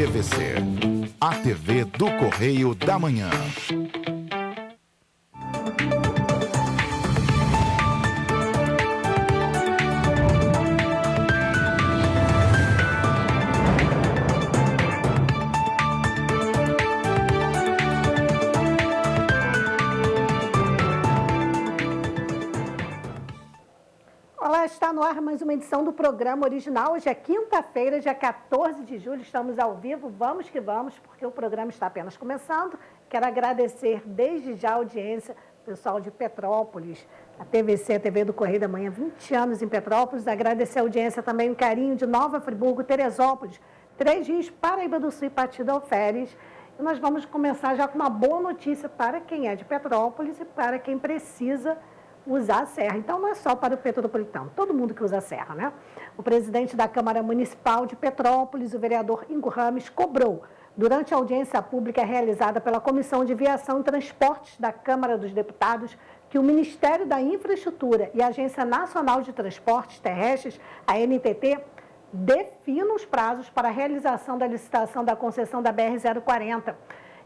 TVC, a TV do Correio da Manhã. Olá, está no ar mais uma edição do programa original. Hoje é quinta-feira, dia 14 de julho, estamos ao vivo. Vamos que vamos, porque o programa está apenas começando. Quero agradecer desde já a audiência, pessoal de Petrópolis, a TVC, a TV do Correio da Manhã, 20 anos em Petrópolis. Agradecer a audiência também, o carinho de Nova Friburgo, Teresópolis, 3 Rios, Paraíba do Sul e Partido Alferes. E nós vamos começar já com uma boa notícia para quem é de Petrópolis e para quem precisa usar a serra. Então, não é só para o petropolitano, todo mundo que usa a serra, né? O presidente da Câmara Municipal de Petrópolis, o vereador Ingo Rames, cobrou, durante a audiência pública realizada pela Comissão de Viação e Transportes da Câmara dos Deputados, que o Ministério da Infraestrutura e a Agência Nacional de Transportes Terrestres, a ANTT, definam os prazos para a realização da licitação da concessão da BR-040.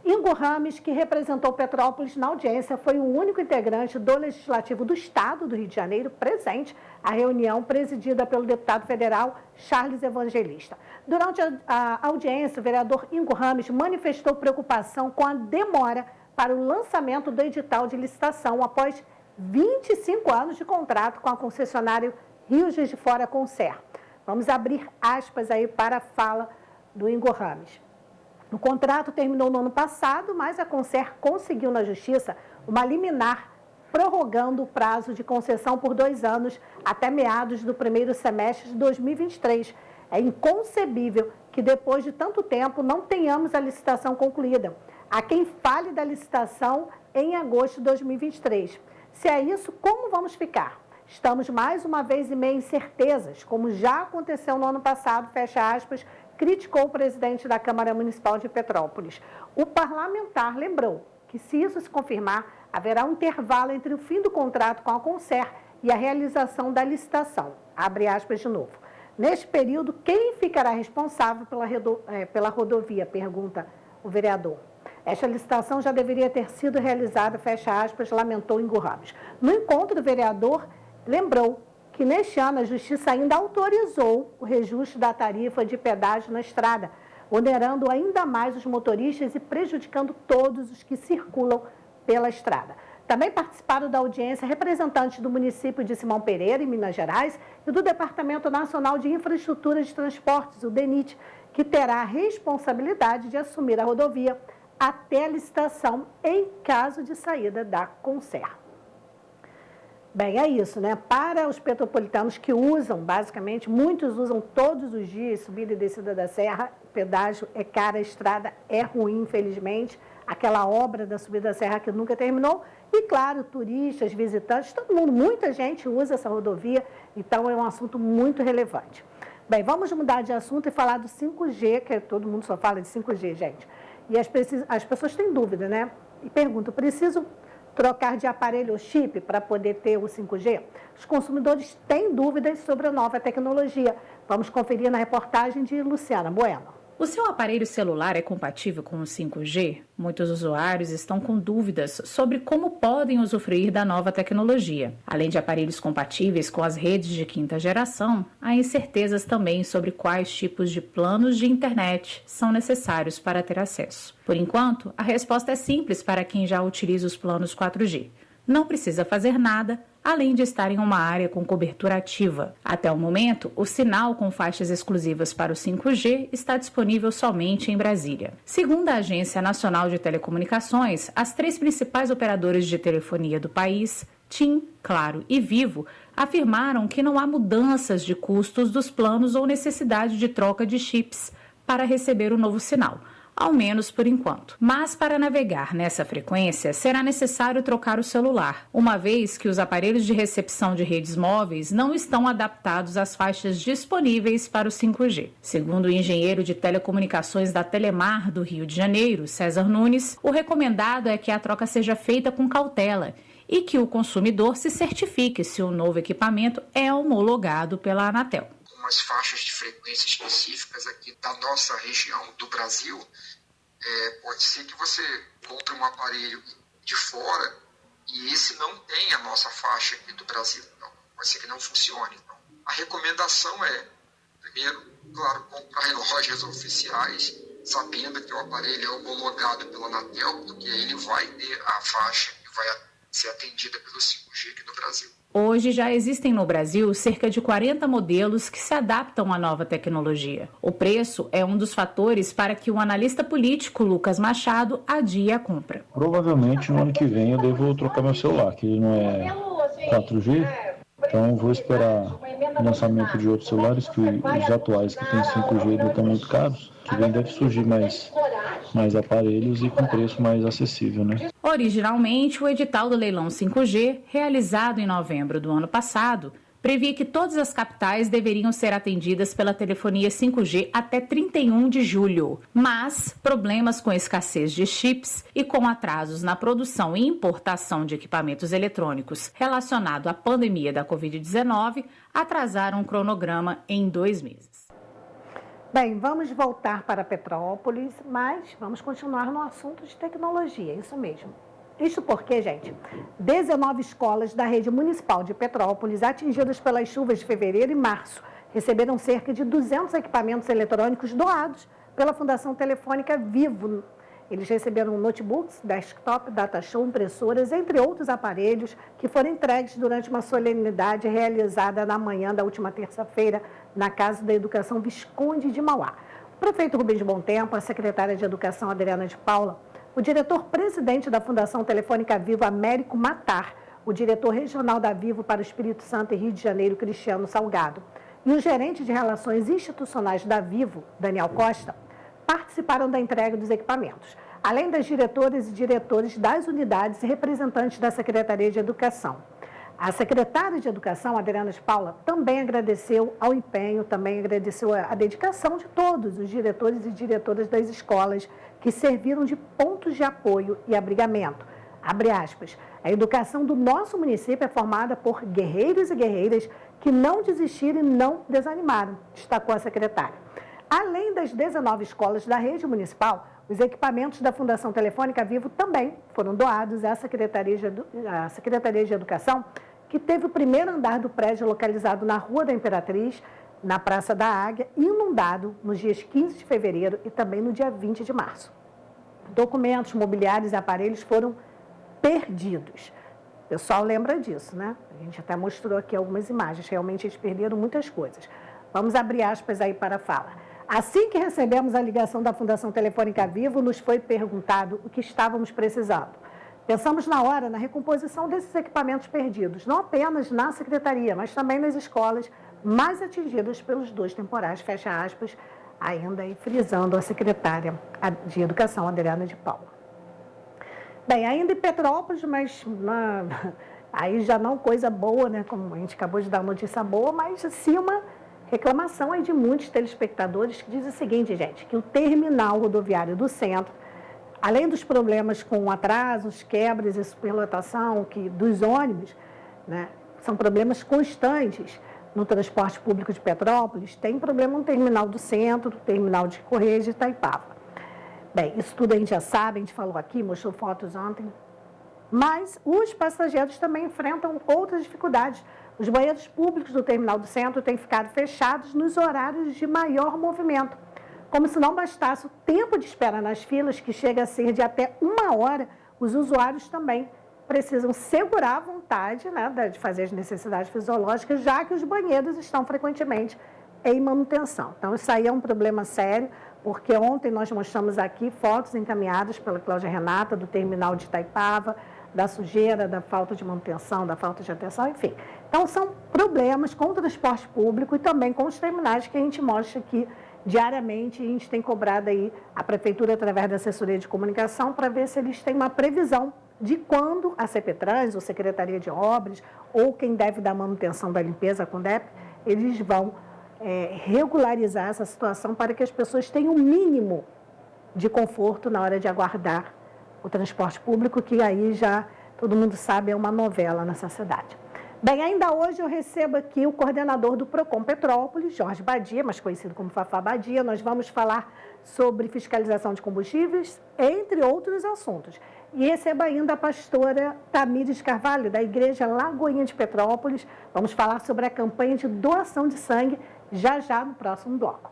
Ingo Rames, que representou Petrópolis na audiência, foi o único integrante do Legislativo do Estado do Rio de Janeiro presente à reunião presidida pelo deputado federal Charles Evangelista. Durante a audiência, o vereador Ingo Rames manifestou preocupação com a demora para o lançamento do edital de licitação após 25 anos de contrato com a concessionária Rio Juiz de Fora Concer. Vamos abrir aspas aí para a fala do Ingo Rames. O contrato terminou no ano passado, mas a Concer conseguiu na Justiça uma liminar prorrogando o prazo de concessão por 2 anos até meados do primeiro semestre de 2023. É inconcebível que depois de tanto tempo não tenhamos a licitação concluída. Há quem fale da licitação em agosto de 2023. Se é isso, como vamos ficar? Estamos mais uma vez em meio a incertezas, como já aconteceu no ano passado, fecha aspas, criticou o presidente da Câmara Municipal de Petrópolis. O parlamentar lembrou que, se isso se confirmar, haverá um intervalo entre o fim do contrato com a Concer e a realização da licitação. Abre aspas de novo. Neste período, quem ficará responsável pela rodovia? Pergunta o vereador. Esta licitação já deveria ter sido realizada, fecha aspas, lamentou Ingo Rames. No encontro, o vereador lembrou que neste ano a Justiça ainda autorizou o reajuste da tarifa de pedágio na estrada, onerando ainda mais os motoristas e prejudicando todos os que circulam pela estrada. Também participaram da audiência representantes do município de Simão Pereira, em Minas Gerais, e do Departamento Nacional de Infraestrutura de Transportes, o DENIT, que terá a responsabilidade de assumir a rodovia até a licitação em caso de saída da Concer. Bem, é isso, né? Para os petropolitanos que usam, basicamente, muitos usam todos os dias, subida e descida da serra, pedágio é caro, a estrada é ruim, infelizmente, aquela obra da subida da serra que nunca terminou, e claro, turistas, visitantes, todo mundo, muita gente usa essa rodovia, então é um assunto muito relevante. Bem, vamos mudar de assunto e falar do 5G, que todo mundo só fala de 5G, gente. E as pessoas têm dúvida, né? E perguntam, preciso trocar de aparelho ou chip para poder ter o 5G? Os consumidores têm dúvidas sobre a nova tecnologia. Vamos conferir na reportagem de Luciana Bueno. O seu aparelho celular é compatível com o 5G? Muitos usuários estão com dúvidas sobre como podem usufruir da nova tecnologia. Além de aparelhos compatíveis com as redes de quinta geração, há incertezas também sobre quais tipos de planos de internet são necessários para ter acesso. Por enquanto, a resposta é simples para quem já utiliza os planos 4G. Não precisa fazer nada, além de estar em uma área com cobertura ativa. Até o momento, o sinal com faixas exclusivas para o 5G está disponível somente em Brasília. Segundo a Agência Nacional de Telecomunicações, as 3 principais operadoras de telefonia do país, TIM, Claro e Vivo, afirmaram que não há mudanças de custos dos planos ou necessidade de troca de chips para receber o novo sinal, ao menos por enquanto. Mas para navegar nessa frequência, será necessário trocar o celular, uma vez que os aparelhos de recepção de redes móveis não estão adaptados às faixas disponíveis para o 5G. Segundo o engenheiro de telecomunicações da Telemar do Rio de Janeiro, César Nunes, o recomendado é que a troca seja feita com cautela e que o consumidor se certifique se o novo equipamento é homologado pela Anatel. Umas faixas de frequência específicas aqui da nossa região do Brasil, pode ser que você compre um aparelho de fora e esse não tenha a nossa faixa aqui do Brasil. Então, pode ser que não funcione. Então, a recomendação é, primeiro, claro, comprar em lojas oficiais, sabendo que o aparelho é homologado pela Anatel, porque ele vai ter a faixa que vai ser atendida pelo 5G aqui no Brasil. Hoje já existem no Brasil cerca de 40 modelos que se adaptam à nova tecnologia. O preço é um dos fatores para que o analista político Lucas Machado adie a compra. Provavelmente no ano que vem eu devo trocar meu celular, que ele não é 4G, então eu vou esperar o lançamento de outros celulares, que os atuais que têm 5G ainda estão muito caros, que vem deve surgir mais aparelhos e com preço mais acessível, né? Originalmente, o edital do leilão 5G, realizado em novembro do ano passado, previa que todas as capitais deveriam ser atendidas pela telefonia 5G até 31 de julho. Mas problemas com escassez de chips e com atrasos na produção e importação de equipamentos eletrônicos relacionado à pandemia da Covid-19 atrasaram o cronograma em 2 meses. Bem, vamos voltar para Petrópolis, mas vamos continuar no assunto de tecnologia, isso mesmo. Isso porque, gente, 19 escolas da rede municipal de Petrópolis, atingidas pelas chuvas de fevereiro e março, receberam cerca de 200 equipamentos eletrônicos doados pela Fundação Telefônica Vivo. Eles receberam notebooks, desktop, datashow, impressoras, entre outros aparelhos que foram entregues durante uma solenidade realizada na manhã da última terça-feira na Casa da Educação Visconde de Mauá. O prefeito Rubens Bom Tempo, a secretária de Educação Adriana de Paula, o diretor-presidente da Fundação Telefônica Vivo, Américo Matar, o diretor regional da Vivo para o Espírito Santo e Rio de Janeiro, Cristiano Salgado, e o gerente de Relações Institucionais da Vivo, Daniel Costa, participaram da entrega dos equipamentos, além das diretoras e diretores das unidades e representantes da Secretaria de Educação. A secretária de Educação, Adriana de Paula, também agradeceu ao empenho, também agradeceu a dedicação de todos os diretores e diretoras das escolas que serviram de pontos de apoio e abrigamento. Abre aspas, a educação do nosso município é formada por guerreiros e guerreiras que não desistiram e não desanimaram, destacou a secretária. Além das 19 escolas da rede municipal, os equipamentos da Fundação Telefônica Vivo também foram doados à Secretaria de Educação, que teve o primeiro andar do prédio localizado na Rua da Imperatriz, na Praça da Águia, inundado nos dias 15 de fevereiro e também no dia 20 de março. Documentos, mobiliários e aparelhos foram perdidos. O pessoal lembra disso, né? A gente até mostrou aqui algumas imagens, realmente eles perderam muitas coisas. Vamos abrir aspas aí para a fala. Assim que recebemos a ligação da Fundação Telefônica Vivo, nos foi perguntado o que estávamos precisando. Pensamos na hora na recomposição desses equipamentos perdidos, não apenas na secretaria, mas também nas escolas mais atingidas pelos 2 temporais, fecha aspas, ainda aí frisando a secretária de Educação, Adriana de Paula. Bem, ainda em Petrópolis, mas aí já não coisa boa, né? Como a gente acabou de dar notícia boa, mas sim uma reclamação aí de muitos telespectadores que diz o seguinte, gente, que o terminal rodoviário do centro, além dos problemas com atrasos, quebras e superlotação dos ônibus, né, são problemas constantes no transporte público de Petrópolis, tem problema no terminal do centro, no terminal de Correios de Itaipava. Bem, isso tudo a gente já sabe, a gente falou aqui, mostrou fotos ontem, mas os passageiros também enfrentam outras dificuldades. Os banheiros públicos do terminal do centro têm ficado fechados nos horários de maior movimento. Como se não bastasse o tempo de espera nas filas, que chega a ser de até 1 hora, os usuários também precisam segurar a vontade, né, de fazer as necessidades fisiológicas, já que os banheiros estão frequentemente em manutenção. Então, isso aí é um problema sério, porque ontem nós mostramos aqui fotos encaminhadas pela Cláudia Renata do terminal de Itaipava, da sujeira, da falta de manutenção, da falta de atenção, enfim. Então, são problemas com o transporte público e também com os terminais que a gente mostra aqui diariamente. A gente tem cobrado aí a Prefeitura, através da assessoria de comunicação, para ver se eles têm uma previsão de quando a CPTrans, ou Secretaria de Obras, ou quem deve dar manutenção da limpeza, a CONDEP, eles vão regularizar essa situação para que as pessoas tenham o mínimo de conforto na hora de aguardar o transporte público, que aí já todo mundo sabe, é uma novela nessa cidade. Bem, ainda hoje eu recebo aqui o coordenador do Procon Petrópolis, Jorge Badia, mais conhecido como Fafá Badia. Nós vamos falar sobre fiscalização de combustíveis, entre outros assuntos. E recebo ainda a pastora Tamires Carvalho, da Igreja Lagoinha de Petrópolis. Vamos falar sobre a campanha de doação de sangue já no próximo bloco.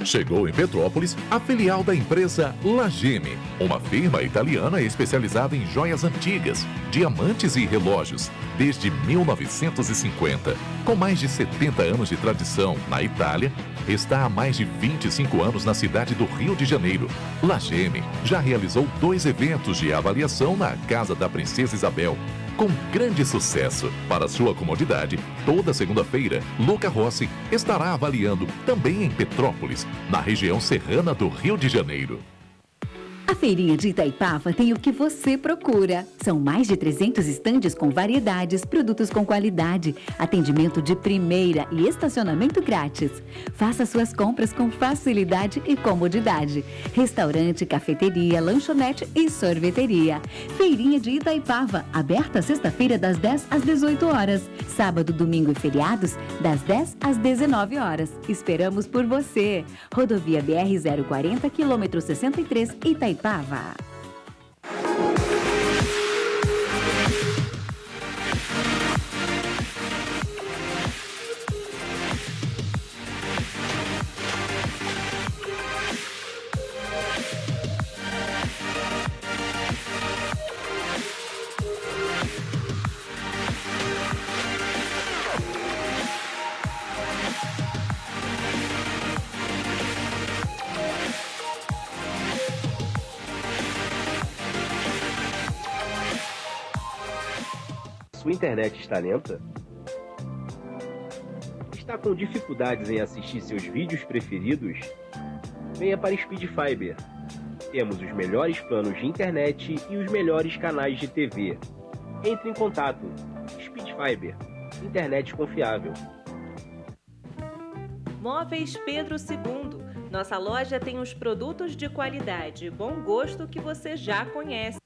Chegou em Petrópolis a filial da empresa Lageme, uma firma italiana especializada em joias antigas, diamantes e relógios, desde 1950. Com mais de 70 anos de tradição na Itália, está há mais de 25 anos na cidade do Rio de Janeiro. Lageme já realizou 2 eventos de avaliação na Casa da Princesa Isabel, com grande sucesso. Para sua comodidade, toda segunda-feira, Luca Rossi estará avaliando também em Petrópolis, na região serrana do Rio de Janeiro. A feirinha de Itaipava tem o que você procura. São mais de 300 estandes com variedades, produtos com qualidade, atendimento de primeira e estacionamento grátis. Faça suas compras com facilidade e comodidade. Restaurante, cafeteria, lanchonete e sorveteria. Feirinha de Itaipava, aberta sexta-feira das 10 às 18 horas. Sábado, domingo e feriados, das 10 às 19 horas. Esperamos por você. Rodovia BR-040, quilômetro 63, Itaipava. Sua internet está lenta? Está com dificuldades em assistir seus vídeos preferidos? Venha para Speed Fiber. Temos os melhores planos de internet e os melhores canais de TV. Entre em contato. Speed Fiber. Internet confiável. Móveis Pedro II. Nossa loja tem os produtos de qualidade e bom gosto que você já conhece.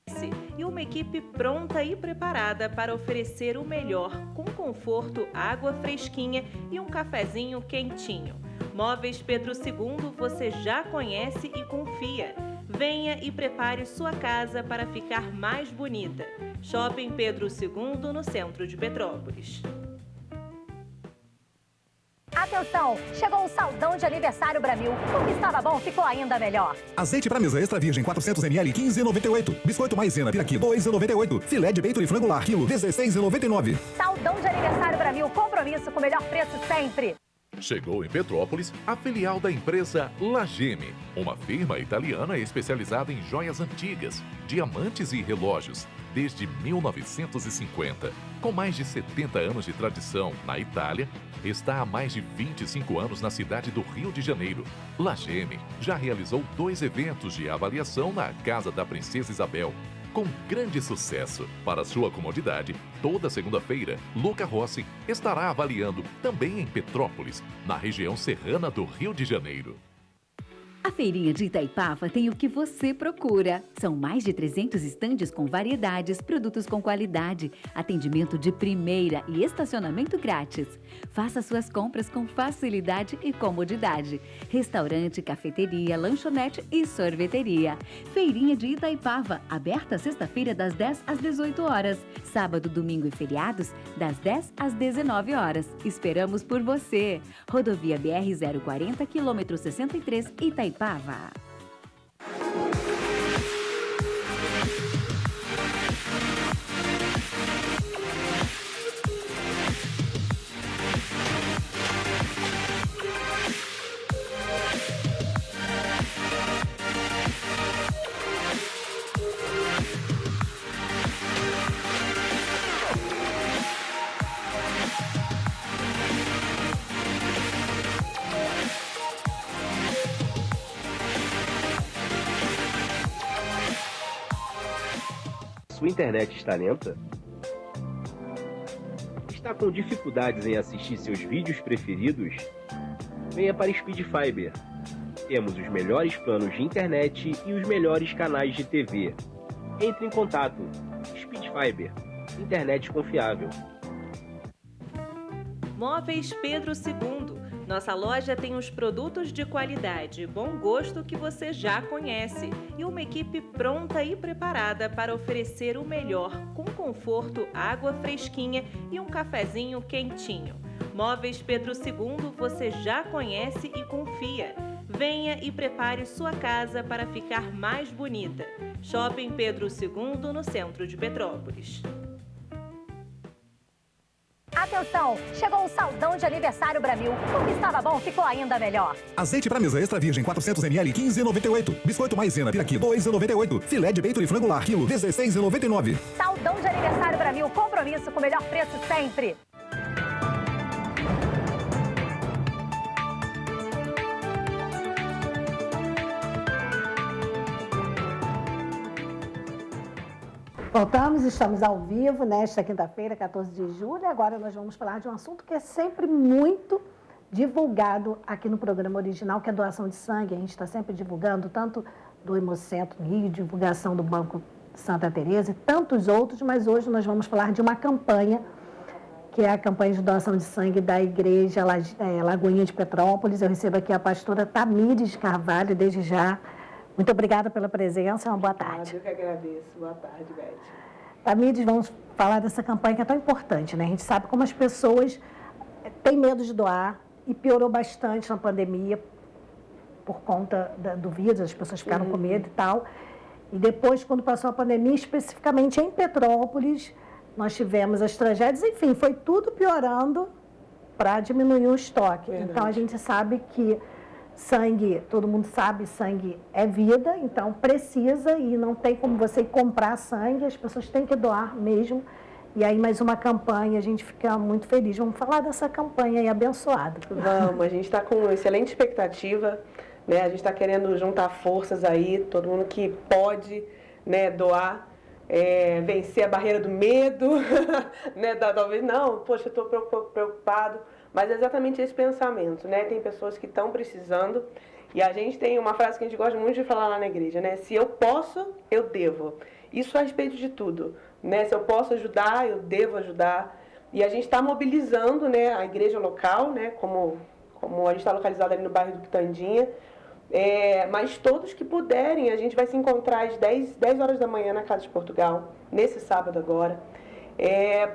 E uma equipe pronta e preparada para oferecer o melhor, com conforto, água fresquinha e um cafezinho quentinho. Móveis Pedro II você já conhece e confia. Venha e prepare sua casa para ficar mais bonita. Shopping Pedro II, no centro de Petrópolis. Atenção, chegou o saldão de aniversário Bramil. O que estava bom ficou ainda melhor. Azeite para mesa extra virgem 400 ml 15,98. Biscoito maisena Piraqui 2,98. Filé de peito e frango lar quilo 16,99. Saldão de aniversário Bramil, compromisso com o melhor preço sempre. Chegou em Petrópolis a filial da empresa Lageme, uma firma italiana especializada em joias antigas, diamantes e relógios, desde 1950. Com mais de 70 anos de tradição na Itália, está há mais de 25 anos na cidade do Rio de Janeiro. Lageme já realizou 2 eventos de avaliação na Casa da Princesa Isabel, com grande sucesso. Para sua comodidade, toda segunda-feira, Luca Rossi estará avaliando também em Petrópolis, na região serrana do Rio de Janeiro. A feirinha de Itaipava tem o que você procura. São mais de 300 estandes com variedades, produtos com qualidade, atendimento de primeira e estacionamento grátis. Faça suas compras com facilidade e comodidade. Restaurante, cafeteria, lanchonete e sorveteria. Feirinha de Itaipava, aberta sexta-feira das 10 às 18 horas. Sábado, domingo e feriados, das 10 às 19 horas. Esperamos por você. Rodovia BR-040, quilômetro 63, Itaipava. Sua internet está lenta? Está com dificuldades em assistir seus vídeos preferidos? Venha para Speed Fiber. Temos os melhores planos de internet e os melhores canais de TV. Entre em contato. Speed Fiber. Internet confiável. Móveis Pedro II. Nossa loja tem os produtos de qualidade e bom gosto que você já conhece e uma equipe pronta e preparada para oferecer o melhor, com conforto, água fresquinha e um cafezinho quentinho. Móveis Pedro II você já conhece e confia. Venha e prepare sua casa para ficar mais bonita. Shopping Pedro II, no centro de Petrópolis. Atenção, chegou o saldão de aniversário Bramil. O que estava bom ficou ainda melhor. Azeite para mesa extra virgem 400 ml 15,98. Biscoito maisena piraqui 2,98. Filé de peito e frango lar quilo 16,99. Saldão de aniversário Bramil, compromisso com o melhor preço sempre. Voltamos, estamos ao vivo nesta quinta-feira, 14 de julho. Agora nós vamos falar de um assunto que é sempre muito divulgado aqui no programa original, que é a doação de sangue. A gente está sempre divulgando, tanto do Hemocentro no Rio, divulgação do Banco Santa Teresa e tantos outros, mas hoje nós vamos falar de uma campanha, que é a campanha de doação de sangue da Igreja Lagoinha de Petrópolis. Eu recebo aqui a pastora Tamires Carvalho, desde já. Muito obrigada pela presença, uma boa tarde. Eu que agradeço. Boa tarde, Beth. Tamires, vamos falar dessa campanha que é tão importante, né? A gente sabe como as pessoas têm medo de doar e piorou bastante na pandemia por conta do vírus, as pessoas ficaram com medo e tal. E depois, quando passou a pandemia, especificamente em Petrópolis, nós tivemos as tragédias, enfim, foi tudo piorando para diminuir o estoque. Verdade. Então, a gente sabe que sangue, todo mundo sabe, sangue é vida, então precisa e não tem como você comprar sangue, as pessoas têm que doar mesmo. E aí mais uma campanha, a gente fica muito feliz. Vamos falar dessa campanha aí abençoada. Vamos, a gente está com excelente expectativa, né? A gente está querendo juntar forças aí, todo mundo que pode, né, doar, vencer a barreira do medo, né? Talvez não, poxa, eu estou preocupado. Mas é exatamente esse pensamento, né? Tem pessoas que estão precisando e a gente tem uma frase que a gente gosta muito de falar lá na igreja, né? Se eu posso, eu devo. Isso a respeito de tudo, né? Se eu posso ajudar, eu devo ajudar. E a gente está mobilizando, né, a igreja local, né? Como a gente está localizado ali no bairro do Quitandinha. Mas todos que puderem, a gente vai se encontrar às 10 horas da manhã na Casa de Portugal, nesse sábado agora,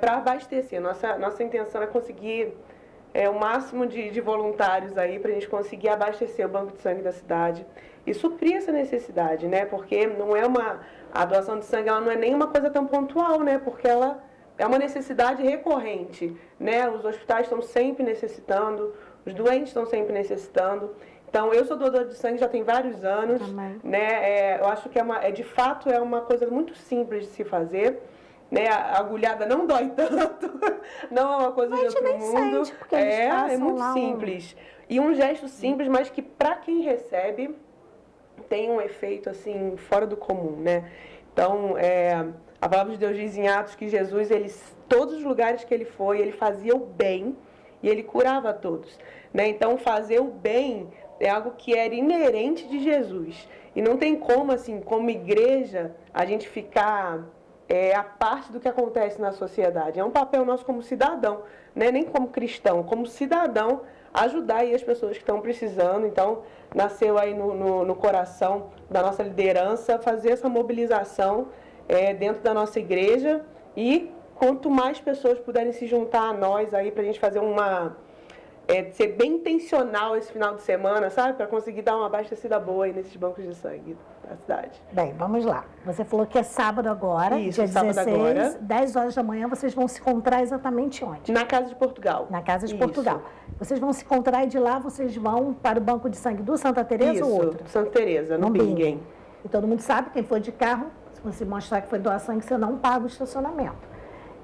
para abastecer. Nossa intenção é conseguir o máximo de voluntários aí para a gente conseguir abastecer o banco de sangue da cidade e suprir essa necessidade, né? Porque não é a doação de sangue, ela não é nem uma coisa tão pontual, né? Porque ela é uma necessidade recorrente, né? Os hospitais estão sempre necessitando, os doentes estão sempre necessitando. Então, eu sou doadora de sangue já tem vários anos, né? Eu acho que de fato é uma coisa muito simples de se fazer. Né, a agulhada não dói tanto, não é uma coisa de outro mundo. Sente, porque é muito simples. E um gesto simples, mas que para quem recebe tem um efeito assim fora do comum, né? Então, a palavra de Deus diz em Atos que Jesus, todos os lugares que ele foi, ele fazia o bem e ele curava a todos, né? Então, fazer o bem é algo que era inerente de Jesus. E não tem como, assim, como igreja, a gente ficar a parte do que acontece na sociedade. É um papel nosso como cidadão, né? Nem como cristão, como cidadão, ajudar aí as pessoas que estão precisando. Então, nasceu aí no coração da nossa liderança fazer essa mobilização dentro da nossa igreja e quanto mais pessoas puderem se juntar a nós aí para a gente fazer ser bem intencional esse final de semana, sabe? Para conseguir dar uma abastecida boa aí nesses bancos de sangue da cidade. Bem, vamos lá. Você falou que é sábado agora, isso, dia sábado 16, agora. 10 horas da manhã, vocês vão se encontrar exatamente onde? Na Casa de Portugal. Na Casa de Portugal. Vocês vão se encontrar e de lá vocês vão para o banco de sangue do Santa Teresa ou outro? Santa Teresa, no Bingen. E todo mundo sabe, quem for de carro, se você mostrar que foi doar sangue, você não paga o estacionamento.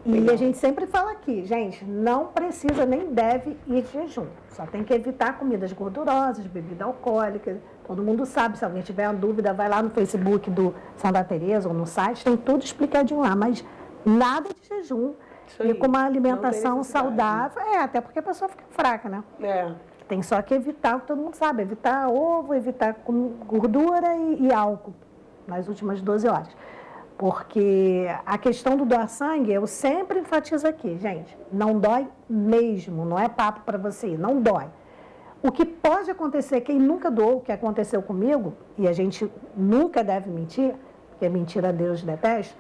E a gente sempre fala aqui, gente, não precisa nem deve ir de jejum. Só tem que evitar comidas gordurosas, bebida alcoólica. Todo mundo sabe, se alguém tiver uma dúvida, vai lá no Facebook do Santa Teresa ou no site, tem tudo explicadinho lá. Mas nada de jejum. e com uma alimentação saudável. Até porque a pessoa fica fraca, né? Tem só que evitar o que todo mundo sabe, evitar ovo, evitar gordura e álcool nas últimas 12 horas. Porque a questão do doar sangue, eu sempre enfatizo aqui, gente, não dói mesmo, não é papo para você, não dói. O que pode acontecer, quem nunca doou, o que aconteceu comigo, e a gente nunca deve mentir, porque mentira Deus detesta,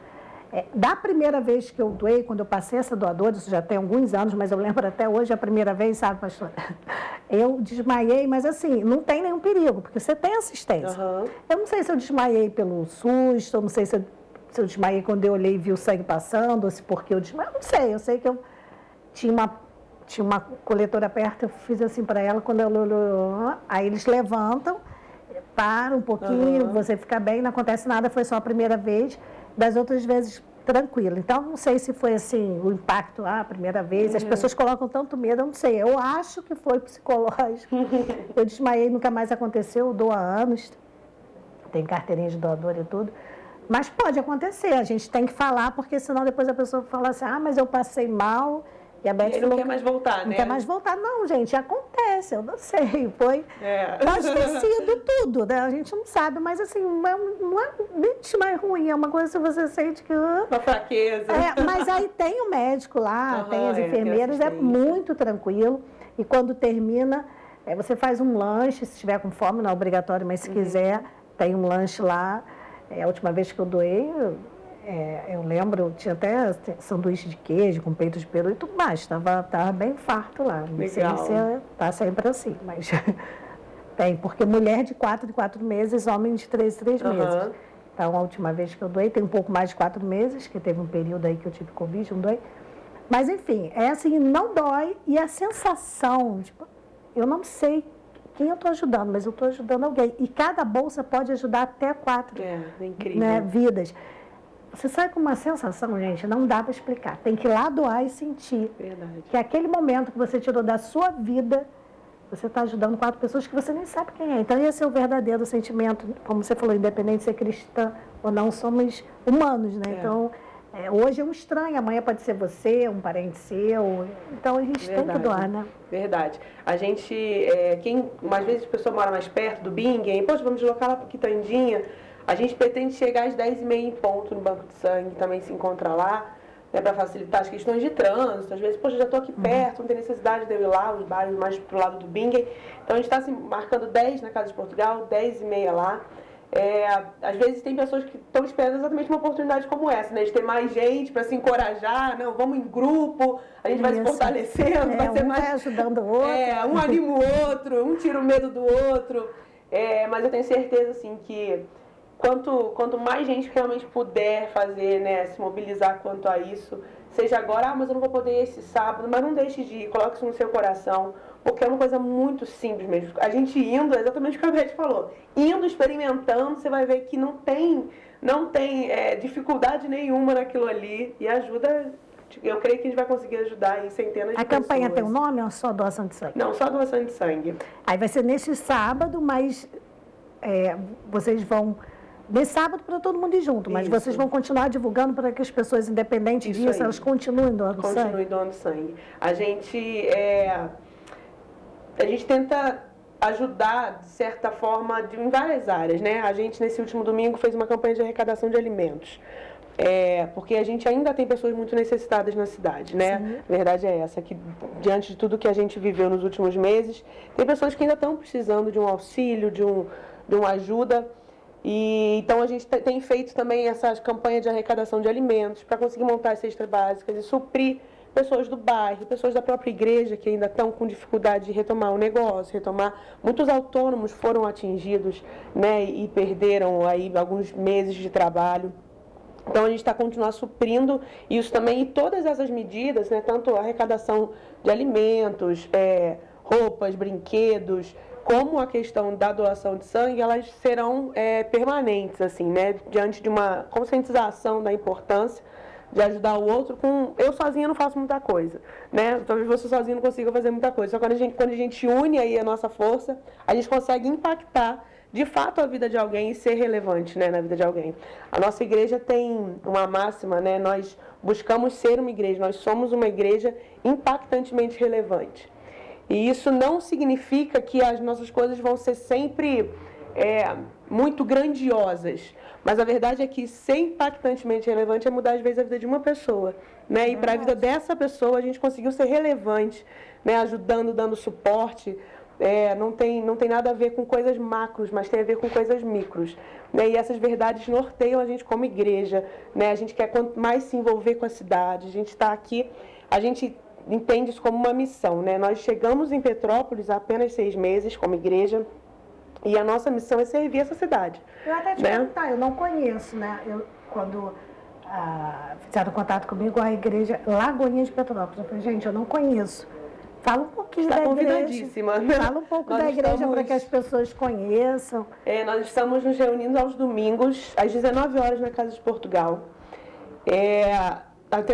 da primeira vez que eu doei, quando eu passei essa doadora, isso já tem alguns anos, mas eu lembro até hoje, a primeira vez, sabe, pastor? Eu desmaiei, mas assim, não tem nenhum perigo, porque você tem assistência. Eu não sei se eu desmaiei pelo susto, eu não sei se eu desmaiei quando eu olhei e vi o sangue passando, ou se porque eu desmaiei, eu não sei. Eu sei que eu tinha uma coletora perto, eu fiz assim para ela, quando ela olhou, aí eles levantam, param um pouquinho, você fica bem, não acontece nada, foi só a primeira vez, das outras vezes tranquilo. Então, não sei se foi assim, o impacto, a primeira vez, as pessoas colocam tanto medo, eu não sei, eu acho que foi psicológico. Eu desmaiei, nunca mais aconteceu, eu dou há anos, tem carteirinha de doador e tudo. Mas pode acontecer, a gente tem que falar, porque senão depois a pessoa fala assim, mas eu passei mal, e a Beth falou... não quer mais voltar, né? Não quer mais voltar. Não, gente, acontece, eu não sei, foi... Pode ter sido tudo, né? A gente não sabe, mas assim, não é nem mais ruim, é uma coisa que você sente que... Uma fraqueza. Mas aí tem o médico lá, tem as enfermeiras, é muito tranquilo, e quando termina, você faz um lanche, se estiver com fome, não é obrigatório, mas se quiser, tem um lanche lá. A última vez que eu doei, eu lembro, tinha até sanduíche de queijo com peito de peru e tudo mais. Estava bem farto lá. Não sei se está sempre assim, mas tem. Porque mulher de 4 meses, homem de 3 meses. Então, a última vez que eu doei, tem um pouco mais de 4 meses, que teve um período aí que eu tive Covid, não doei. Mas, enfim, é assim, não dói. E a sensação, tipo, eu não sei quem eu estou ajudando, mas eu estou ajudando alguém. E cada bolsa pode ajudar até 4 vidas. Você sai com uma sensação, gente, não dá para explicar. Tem que ir lá doar e sentir. Que aquele momento que você tirou da sua vida, você está ajudando 4 pessoas que você nem sabe quem é. Então, esse é o verdadeiro sentimento. Como você falou, independente de ser cristã ou não, somos humanos, né? Então, hoje é um estranho, amanhã pode ser você, um parente seu. Então, a gente tem que doar, né? Verdade. A gente, às vezes a pessoa mora mais perto do Bingen, poxa, vamos deslocar lá para Quitandinha. A gente pretende chegar às 10h30 em ponto no banco de sangue, também se encontra lá, né, para facilitar as questões de trânsito. Às vezes, poxa, já estou aqui perto, não tem necessidade de eu ir lá, os bairros mais para o lado do Bingen. Então, a gente está marcando 10 na Casa de Portugal, 10h30 lá. Às vezes tem pessoas que estão esperando exatamente uma oportunidade como essa, né? De ter mais gente para se encorajar, não, vamos em grupo, a gente vai se fortalecendo, vai ser mais... vai ajudando o outro. Um anima o outro, um tira o medo do outro. Mas eu tenho certeza, assim, que quanto mais gente realmente puder fazer, né, se mobilizar quanto a isso, seja agora, mas eu não vou poder esse sábado, mas não deixe de ir, coloque isso no seu coração, porque é uma coisa muito simples mesmo. A gente indo, exatamente o que a Beth falou, indo, experimentando, você vai ver que não tem dificuldade nenhuma naquilo ali, e ajuda, eu creio que a gente vai conseguir ajudar aí centenas de pessoas. A campanha tem um nome ou só doação de sangue? Não, só doação de sangue. Aí vai ser neste sábado, mas vocês vão... Nesse sábado para todo mundo ir junto, mas vocês vão continuar divulgando para que as pessoas, independente disso, elas continuem doando sangue? Continuem doando sangue. A gente tenta ajudar, de certa forma, em várias áreas, né? A gente, nesse último domingo, fez uma campanha de arrecadação de alimentos. Porque a gente ainda tem pessoas muito necessitadas na cidade, né? Sim. A verdade é essa, que diante de tudo que a gente viveu nos últimos meses, tem pessoas que ainda estão precisando de um auxílio, de uma ajuda. E então a gente tem feito também essa campanha de arrecadação de alimentos para conseguir montar as cestas básicas e suprir pessoas do bairro, pessoas da própria igreja que ainda estão com dificuldade de retomar o negócio, Muitos autônomos foram atingidos, né, e perderam aí alguns meses de trabalho. Então a gente está continuando suprindo isso também, e todas essas medidas, né, tanto a arrecadação de alimentos, roupas, brinquedos, como a questão da doação de sangue, elas serão permanentes, assim, né? Diante de uma conscientização da importância de ajudar o outro. Eu sozinha não faço muita coisa, né? Talvez você sozinho não consiga fazer muita coisa. Só quando a gente une aí a nossa força, a gente consegue impactar de fato a vida de alguém e ser relevante, né, na vida de alguém. A nossa igreja tem uma máxima, né? Nós buscamos ser uma igreja, nós somos uma igreja impactantemente relevante. E isso não significa que as nossas coisas vão ser sempre muito grandiosas, mas a verdade é que ser impactantemente relevante é mudar às vezes a vida de uma pessoa, né? E para a vida dessa pessoa a gente conseguiu ser relevante, né? Ajudando, dando suporte. Não tem nada a ver com coisas macros, mas tem a ver com coisas micros, né? E essas verdades norteiam a gente como igreja, né? A gente quer quanto mais se envolver com a cidade, a gente está aqui, a gente entende isso como uma missão, né? Nós chegamos em Petrópolis há apenas 6 meses como igreja e a nossa missão é servir essa cidade. Eu até te perguntar, eu não conheço, né? Quando fizeram contato comigo, a igreja Lagoinha de Petrópolis, eu falei, gente, eu não conheço. Fala um pouquinho da igreja. Fala um pouco da igreja para que as pessoas conheçam. Nós estamos nos reunindo aos domingos, às 19 horas, na Casa de Portugal.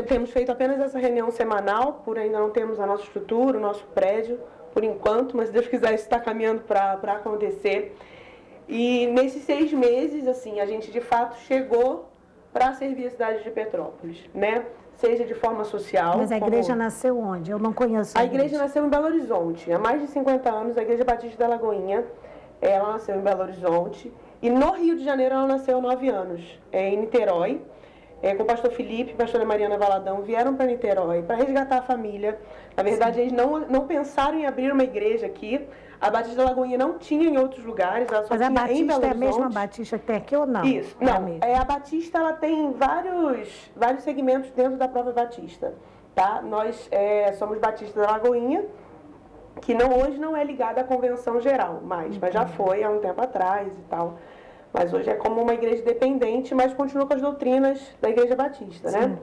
Temos feito apenas essa reunião semanal, por ainda não temos a nossa estrutura, o nosso prédio, por enquanto, mas se Deus quiser, isso está caminhando para acontecer. E nesses 6 meses, assim, a gente de fato chegou para servir a cidade de Petrópolis, né? Seja de forma social. Mas a igreja nasceu onde? Eu não conheço. A igreja nasceu em Belo Horizonte. Há mais de 50 anos, a Igreja Batista da Lagoinha, ela nasceu em Belo Horizonte. E no Rio de Janeiro ela nasceu há 9 anos, em Niterói. Com o pastor Felipe e a pastora Mariana Valadão, vieram para Niterói para resgatar a família. Na verdade, eles não pensaram em abrir uma igreja aqui. A Batista da Lagoinha não tinha em outros lugares, ela só tinha em Belo Horizonte. Mas a Batista é a mesma Batista que tem aqui ou não? Isso, não. A Batista ela tem vários segmentos dentro da própria Batista. Tá? Nós somos Batista da Lagoinha, que hoje não é ligada à convenção geral, mas já foi há um tempo atrás e tal. Mas hoje é como uma igreja dependente, mas continua com as doutrinas da Igreja Batista, né?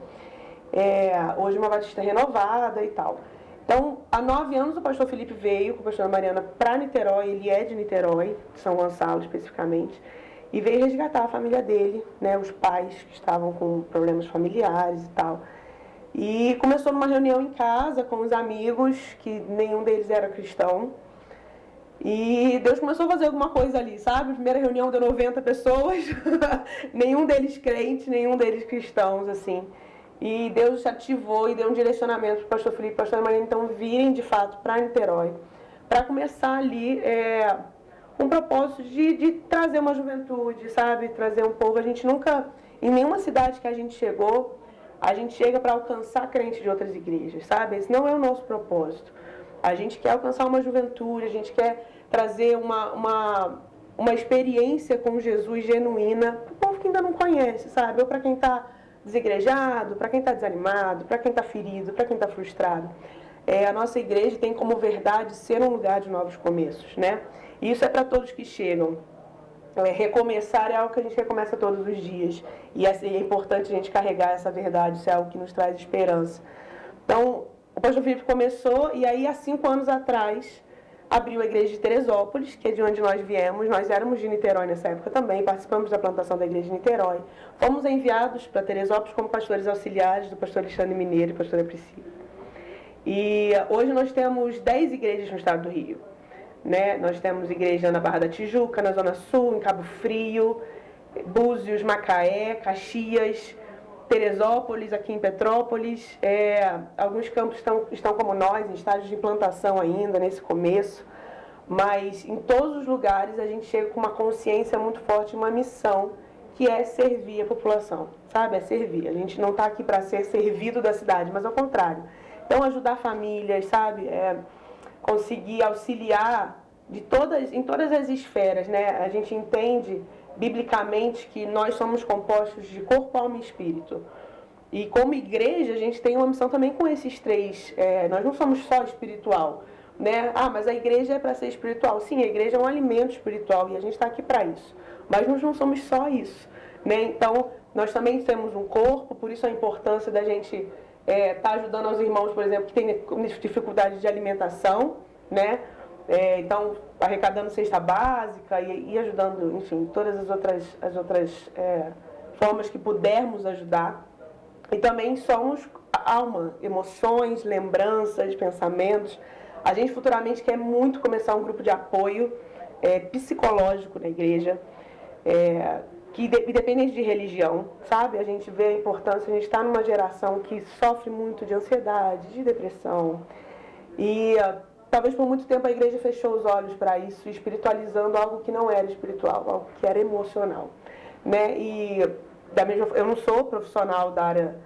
Hoje uma Batista renovada e tal. Então, há 9 anos o pastor Felipe veio com a pastora Mariana para Niterói, ele é de Niterói, São Gonçalo especificamente, e veio resgatar a família dele, né? Os pais que estavam com problemas familiares e tal. E começou numa reunião em casa com os amigos, que nenhum deles era cristão. E Deus começou a fazer alguma coisa ali, sabe? A primeira reunião deu 90 pessoas, nenhum deles crente, nenhum deles cristãos, assim. E Deus ativou e deu um direcionamento para o pastor Felipe e a pastora Mariana, então, virem de fato para Niterói, para começar ali um propósito de trazer uma juventude, sabe? Trazer um povo. A gente nunca, em nenhuma cidade que a gente chegou, a gente chega para alcançar crentes de outras igrejas, sabe? Esse não é o nosso propósito. A gente quer alcançar uma juventude, a gente quer trazer uma experiência com Jesus genuína para o povo que ainda não conhece, sabe? Ou para quem está desigrejado, para quem está desanimado, para quem está ferido, para quem está frustrado. A nossa igreja tem como verdade ser um lugar de novos começos, né? E isso é para todos que chegam. Recomeçar é algo que a gente recomeça todos os dias. E é importante a gente carregar essa verdade, isso é algo que nos traz esperança. Então, o pastor Felipe começou e aí há 5 anos atrás abriu a igreja de Teresópolis, que é de onde nós viemos. Nós éramos de Niterói nessa época também, participamos da plantação da igreja de Niterói. Fomos enviados para Teresópolis como pastores auxiliares do pastor Alexandre Mineiro e pastora Priscila. E hoje nós temos 10 igrejas no estado do Rio, né? Nós temos igreja na Barra da Tijuca, na Zona Sul, em Cabo Frio, Búzios, Macaé, Caxias, Teresópolis, aqui em Petrópolis. Alguns campos estão como nós, em estágios de implantação ainda, nesse começo. Mas em todos os lugares a gente chega com uma consciência muito forte, uma missão, que é servir a população, sabe? É servir. A gente não está aqui para ser servido da cidade, mas ao contrário. Então, ajudar famílias, sabe? Conseguir auxiliar em todas as esferas, né? A gente entende biblicamente que nós somos compostos de corpo, alma e espírito. E como igreja, a gente tem uma missão também com esses 3. Nós não somos só espiritual, né? Mas a igreja é para ser espiritual. Sim, a igreja é um alimento espiritual e a gente está aqui para isso. Mas nós não somos só isso, né? Então, nós também temos um corpo, por isso a importância da gente estar ajudando aos irmãos, por exemplo, que têm dificuldade de alimentação, né? Então, arrecadando cesta básica e ajudando, enfim, todas as outras formas que pudermos ajudar. E também somos alma, emoções, lembranças, pensamentos. A gente futuramente quer muito começar um grupo de apoio psicológico na igreja, que independente de religião, sabe? A gente vê a importância, a gente está numa geração que sofre muito de ansiedade, de depressão. E talvez por muito tempo a igreja fechou os olhos para isso, espiritualizando algo que não era espiritual, algo que era emocional, né? E eu não sou profissional da área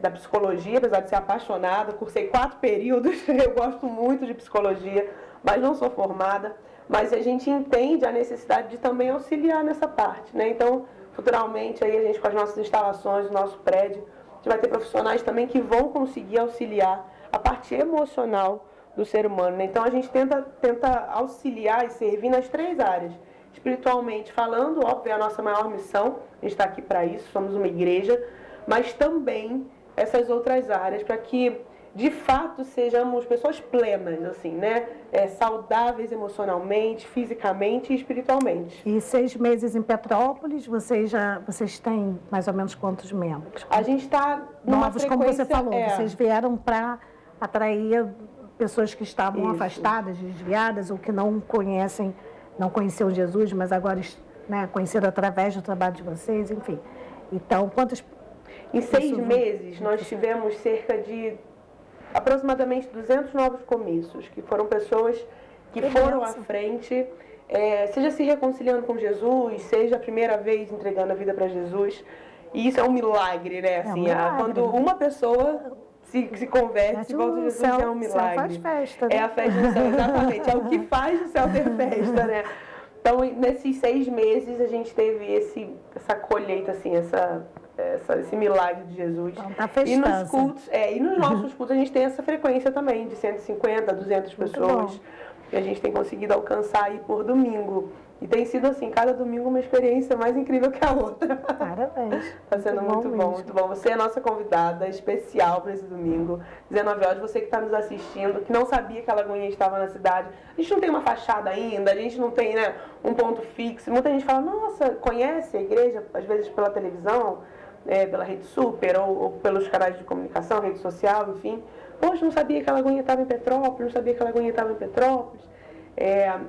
da psicologia, apesar de ser apaixonada, cursei 4 períodos, eu gosto muito de psicologia, mas não sou formada. Mas a gente entende a necessidade de também auxiliar nessa parte, né? Então, futuramente, aí a gente com as nossas instalações, o nosso prédio, a gente vai ter profissionais também que vão conseguir auxiliar a parte emocional do ser humano, né? Então, a gente tenta auxiliar e servir nas 3 áreas. Espiritualmente falando, óbvio, é a nossa maior missão, a gente está aqui para isso, somos uma igreja, mas também essas outras áreas, para que de fato sejamos pessoas plenas, assim, né? Saudáveis emocionalmente, fisicamente e espiritualmente. E 6 meses em Petrópolis, vocês têm mais ou menos quantos membros? A gente está numa novos, frequência, como você falou, vocês vieram para atrair pessoas que estavam afastadas, desviadas ou que não conheciam Jesus, mas agora, né, conheceram através do trabalho de vocês, enfim. Então, quantas... Em 6 meses, nós tivemos cerca de aproximadamente 200 novos começos, que foram pessoas que foram à frente, seja se reconciliando com Jesus, seja a primeira vez entregando a vida para Jesus. E isso é um milagre, né? Assim, quando uma pessoa se converte, volta a Jesus, é um milagre. Faz festa, né? É a festa do céu, exatamente. É o que faz o céu ter festa, né? Então, nesses 6 meses, a gente teve essa colheita, assim, esse milagre de Jesus. Então, tá festança. E nos cultos, e nos nossos cultos a gente tem essa frequência também, de 150, 200 pessoas, que a gente tem conseguido alcançar aí por domingo. E tem sido assim, cada domingo uma experiência mais incrível que a outra. Parabéns. Está sendo muito bom, muito bom. Você é a nossa convidada especial para esse domingo, 19 horas. Você que está nos assistindo, que não sabia que a Lagoinha estava na cidade. A gente não tem uma fachada ainda, a gente não tem, né, um ponto fixo. Muita gente fala, nossa, conhece a igreja, às vezes pela televisão, pela Rede Super ou pelos canais de comunicação, rede social, enfim. Poxa, não sabia que a Lagoinha estava em Petrópolis, não sabia que a Lagoinha estava em Petrópolis.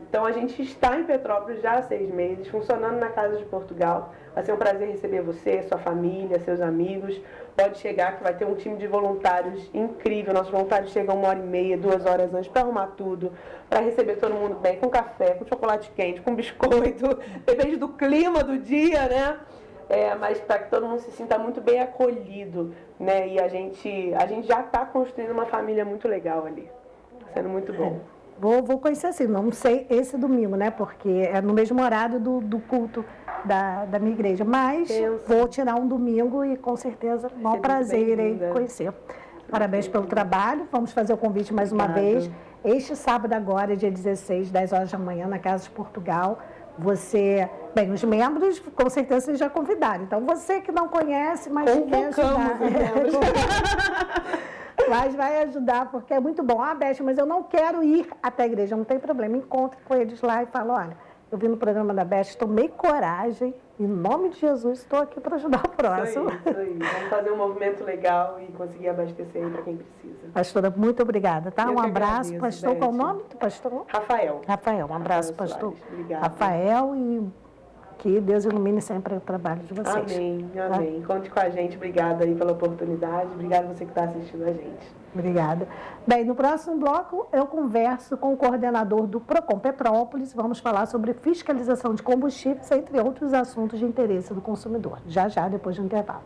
Então a gente está em Petrópolis já há 6 meses, funcionando na Casa de Portugal. Vai ser um prazer receber você, sua família, seus amigos. Pode chegar que vai ter um time de voluntários incrível. Nossos voluntários chegam 1h30, 2 horas antes para arrumar tudo, para receber todo mundo bem, com café, com chocolate quente, com biscoito. Depende do clima do dia, né? Mas para que todo mundo se sinta muito bem acolhido, né? E a gente já está construindo uma família muito legal ali. Está sendo muito bom. Vou conhecer assim, não sei esse domingo, né? Porque é no mesmo horário do culto da minha igreja. Mas vou tirar um domingo e com certeza é um prazer em conhecer. Parabéns pelo trabalho. Vamos fazer o convite mais uma vez. Este sábado agora, dia 16, 10 horas da manhã, na Casa de Portugal. Bem, os membros com certeza vocês já convidaram. Então, você que não conhece, mas quer ajudar. Mas vai ajudar, porque é muito bom. Beth, mas eu não quero ir até a igreja, não tem problema. Encontre com eles lá e fala, olha, eu vi no programa da Beth, tomei coragem, em nome de Jesus, estou aqui para ajudar o próximo. Isso aí. Vamos fazer um movimento legal e conseguir abastecer aí para quem precisa. Pastora, muito obrigada, tá? Eu um abraço, agradeço, pastor. Beth. Qual o nome do pastor? Rafael. Rafael, um abraço, pastor. Obrigada. Rafael, e que Deus ilumine sempre o trabalho de vocês. Amém, amém. Conte com a gente. Obrigada aí pela oportunidade. Obrigada você que está assistindo a gente. Obrigada. Bem, no próximo bloco eu converso com o coordenador do Procon Petrópolis. Vamos falar sobre fiscalização de combustíveis, entre outros assuntos de interesse do consumidor. Já, depois do intervalo.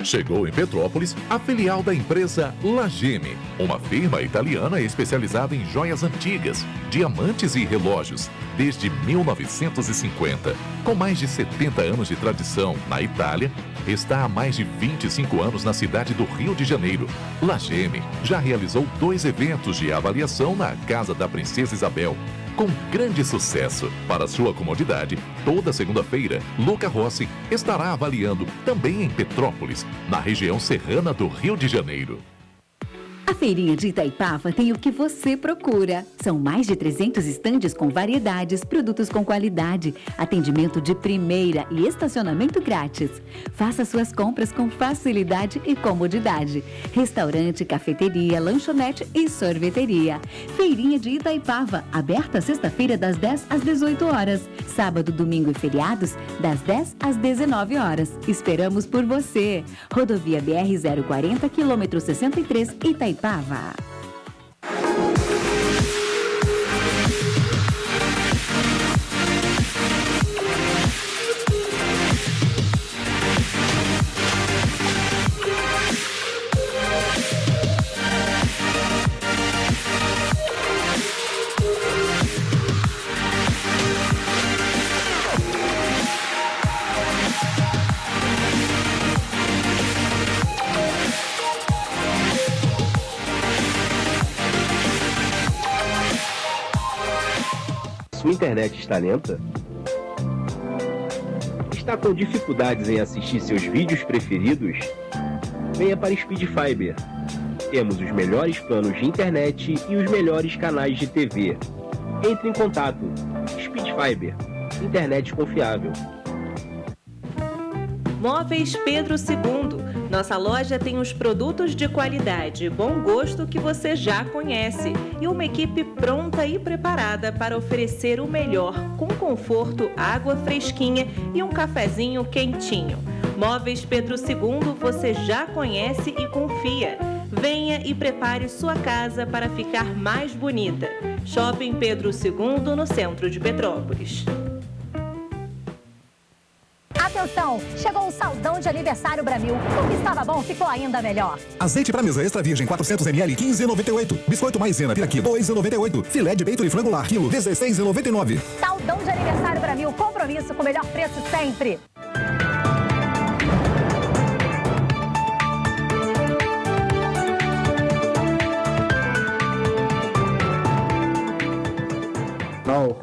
Chegou em Petrópolis a filial da empresa Lageme, uma firma italiana especializada em joias antigas, diamantes e relógios, desde 1950. Com mais de 70 anos de tradição na Itália, está há mais de 25 anos na cidade do Rio de Janeiro. Lageme já realizou 2 eventos de avaliação na Casa da Princesa Isabel, com grande sucesso. Para sua comodidade, toda segunda-feira, Luca Rossi estará avaliando também em Petrópolis, na região serrana do Rio de Janeiro. A feirinha de Itaipava tem o que você procura. São mais de 300 estandes com variedades, produtos com qualidade, atendimento de primeira e estacionamento grátis. Faça suas compras com facilidade e comodidade. Restaurante, cafeteria, lanchonete e sorveteria. Feirinha de Itaipava, aberta sexta-feira das 10 às 18 horas. Sábado, domingo e feriados, das 10 às 19 horas. Esperamos por você. Rodovia BR-040, quilômetro 63, Itaipava. Sua internet está lenta? Está com dificuldades em assistir seus vídeos preferidos? Venha para Speed Fiber. Temos os melhores planos de internet e os melhores canais de TV. Entre em contato. Speed Fiber. Internet confiável. Móveis Pedro II. Nossa loja tem os produtos de qualidade e bom gosto que você já conhece e uma equipe pronta e preparada para oferecer o melhor, com conforto, água fresquinha e um cafezinho quentinho. Móveis Pedro II você já conhece e confia. Venha e prepare sua casa para ficar mais bonita. Shopping Pedro II, no centro de Petrópolis. Atenção, chegou o saldão de aniversário Bramil. O que estava bom ficou ainda melhor. Azeite pra mesa extra virgem 400 ml 15,98. Biscoito maisena piraqui 2,98. Filé de peito e frango lar quilo 16,99. Saldão de aniversário Bramil, compromisso com o melhor preço sempre. Não,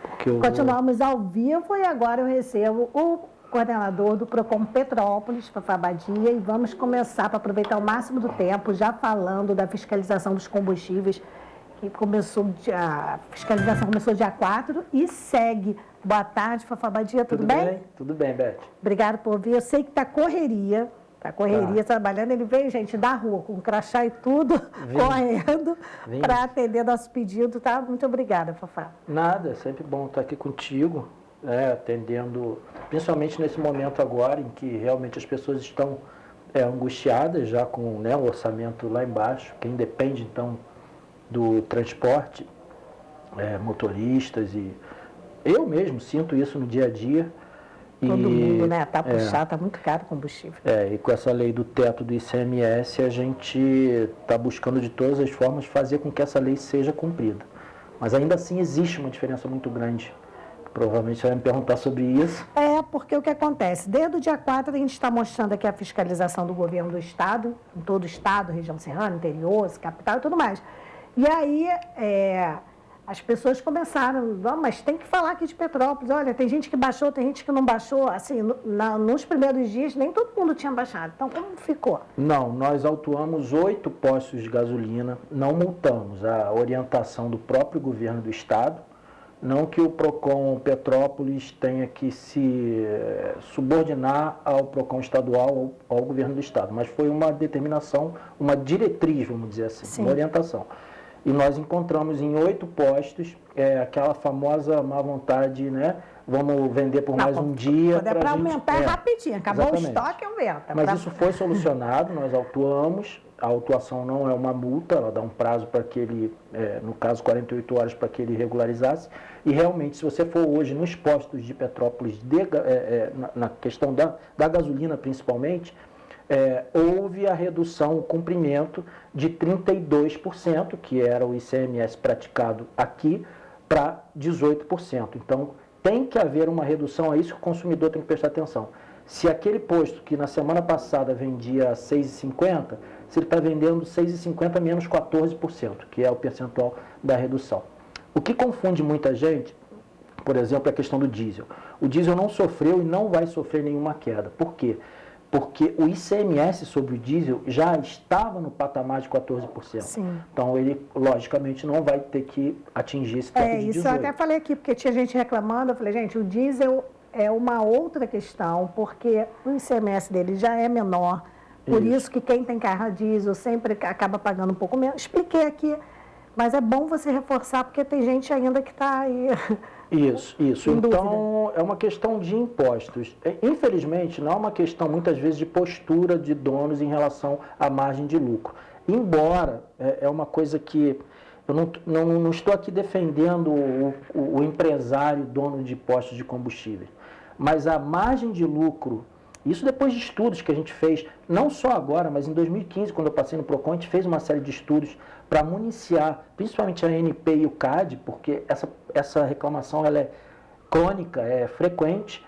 porque eu... Continuamos ao vivo e agora eu recebo o coordenador do Procon Petrópolis, Fafá Badia, e vamos começar para aproveitar o máximo do tempo, já falando da fiscalização dos combustíveis, que começou, a fiscalização começou dia 4 e segue. Boa tarde, Fafá Badia, tudo bem? Tudo bem, Beth. Obrigado por vir. Eu sei que está correria, trabalhando. Ele veio, gente, da rua, com crachá e tudo, correndo, para atender nosso pedido, tá? Muito obrigada, Fafá. Nada, é sempre bom estar aqui contigo, atendendo, principalmente nesse momento agora, em que realmente as pessoas estão angustiadas, já com o orçamento lá embaixo, quem depende, então, do transporte, motoristas, e eu mesmo sinto isso no dia a dia. Todo mundo, né? Tá puxado, tá muito caro o combustível. E com essa lei do teto do ICMS, a gente está buscando de todas as formas fazer com que essa lei seja cumprida. Mas ainda assim existe uma diferença muito grande. Provavelmente você vai me perguntar sobre isso. Porque o que acontece? Desde o dia 4 a gente está mostrando aqui a fiscalização do governo do Estado, em todo o Estado, região serrana, interior, capital e tudo mais. E aí, as pessoas começaram, mas tem que falar aqui de Petrópolis, olha, tem gente que baixou, tem gente que não baixou, assim, nos primeiros dias nem todo mundo tinha baixado, então como ficou? Não, nós autuamos 8 postos de gasolina, não multamos, a orientação do próprio governo do Estado, não que o Procon Petrópolis tenha que se subordinar ao Procon estadual, ao governo do Estado, mas foi uma determinação, uma diretriz, vamos dizer assim, uma orientação. E nós encontramos em 8 postos aquela famosa má vontade, né? Vamos vender por mais um dia. Para aumentar rapidinho, acabou o estoque, aumenta. Mas isso foi solucionado, nós autuamos. A autuação não é uma multa, ela dá um prazo para que ele, no caso 48 horas, para que ele regularizasse. E realmente, se você for hoje nos postos de Petrópolis, na questão da gasolina principalmente, houve a redução, o cumprimento de 32%, que era o ICMS praticado aqui, para 18%. Então, tem que haver uma redução, é isso que o consumidor tem que prestar atenção. Se aquele posto que na semana passada vendia R$ 6,50, se ele está vendendo R$ 6,50 menos 14%, que é o percentual da redução. O que confunde muita gente, por exemplo, é a questão do diesel. O diesel não sofreu e não vai sofrer nenhuma queda. Por quê? porque o ICMS sobre o diesel já estava no patamar de 14%. Sim. Então, ele, logicamente, não vai ter que atingir esse teto de 18%. Isso eu até falei aqui, porque tinha gente reclamando, eu falei, gente, o diesel é uma outra questão, porque o ICMS dele já é menor, por isso que quem tem carro a diesel sempre acaba pagando um pouco menos. Expliquei aqui, mas é bom você reforçar, porque tem gente ainda que está aí... Isso. Então, é uma questão de impostos. Infelizmente, não é uma questão, muitas vezes, de postura de donos em relação à margem de lucro. Embora, é uma coisa que... Eu não estou aqui defendendo o empresário, dono de postos de combustível, mas a margem de lucro, isso depois de estudos que a gente fez, não só agora, mas em 2015, quando eu passei no PROCON, a gente fez uma série de estudos para municiar, principalmente a ANP e o CAD, porque essa reclamação ela é crônica, é frequente.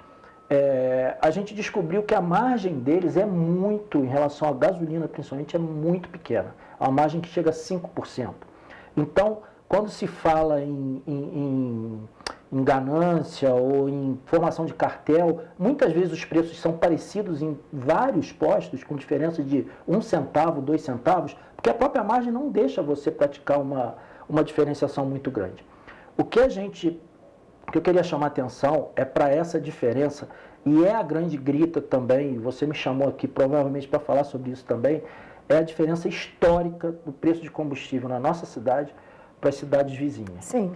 A gente descobriu que a margem deles é muito, em relação à gasolina principalmente, é muito pequena. É uma margem que chega a 5%. Então, quando se fala em ganância ou em formação de cartel, muitas vezes os preços são parecidos em vários postos, com diferença de 1 centavo, 2 centavos, porque a própria margem não deixa você praticar uma diferenciação muito grande. O que eu queria chamar a atenção é para essa diferença, e é a grande grita também, você me chamou aqui provavelmente para falar sobre isso também, é a diferença histórica do preço de combustível na nossa cidade para as cidades vizinhas. Sim.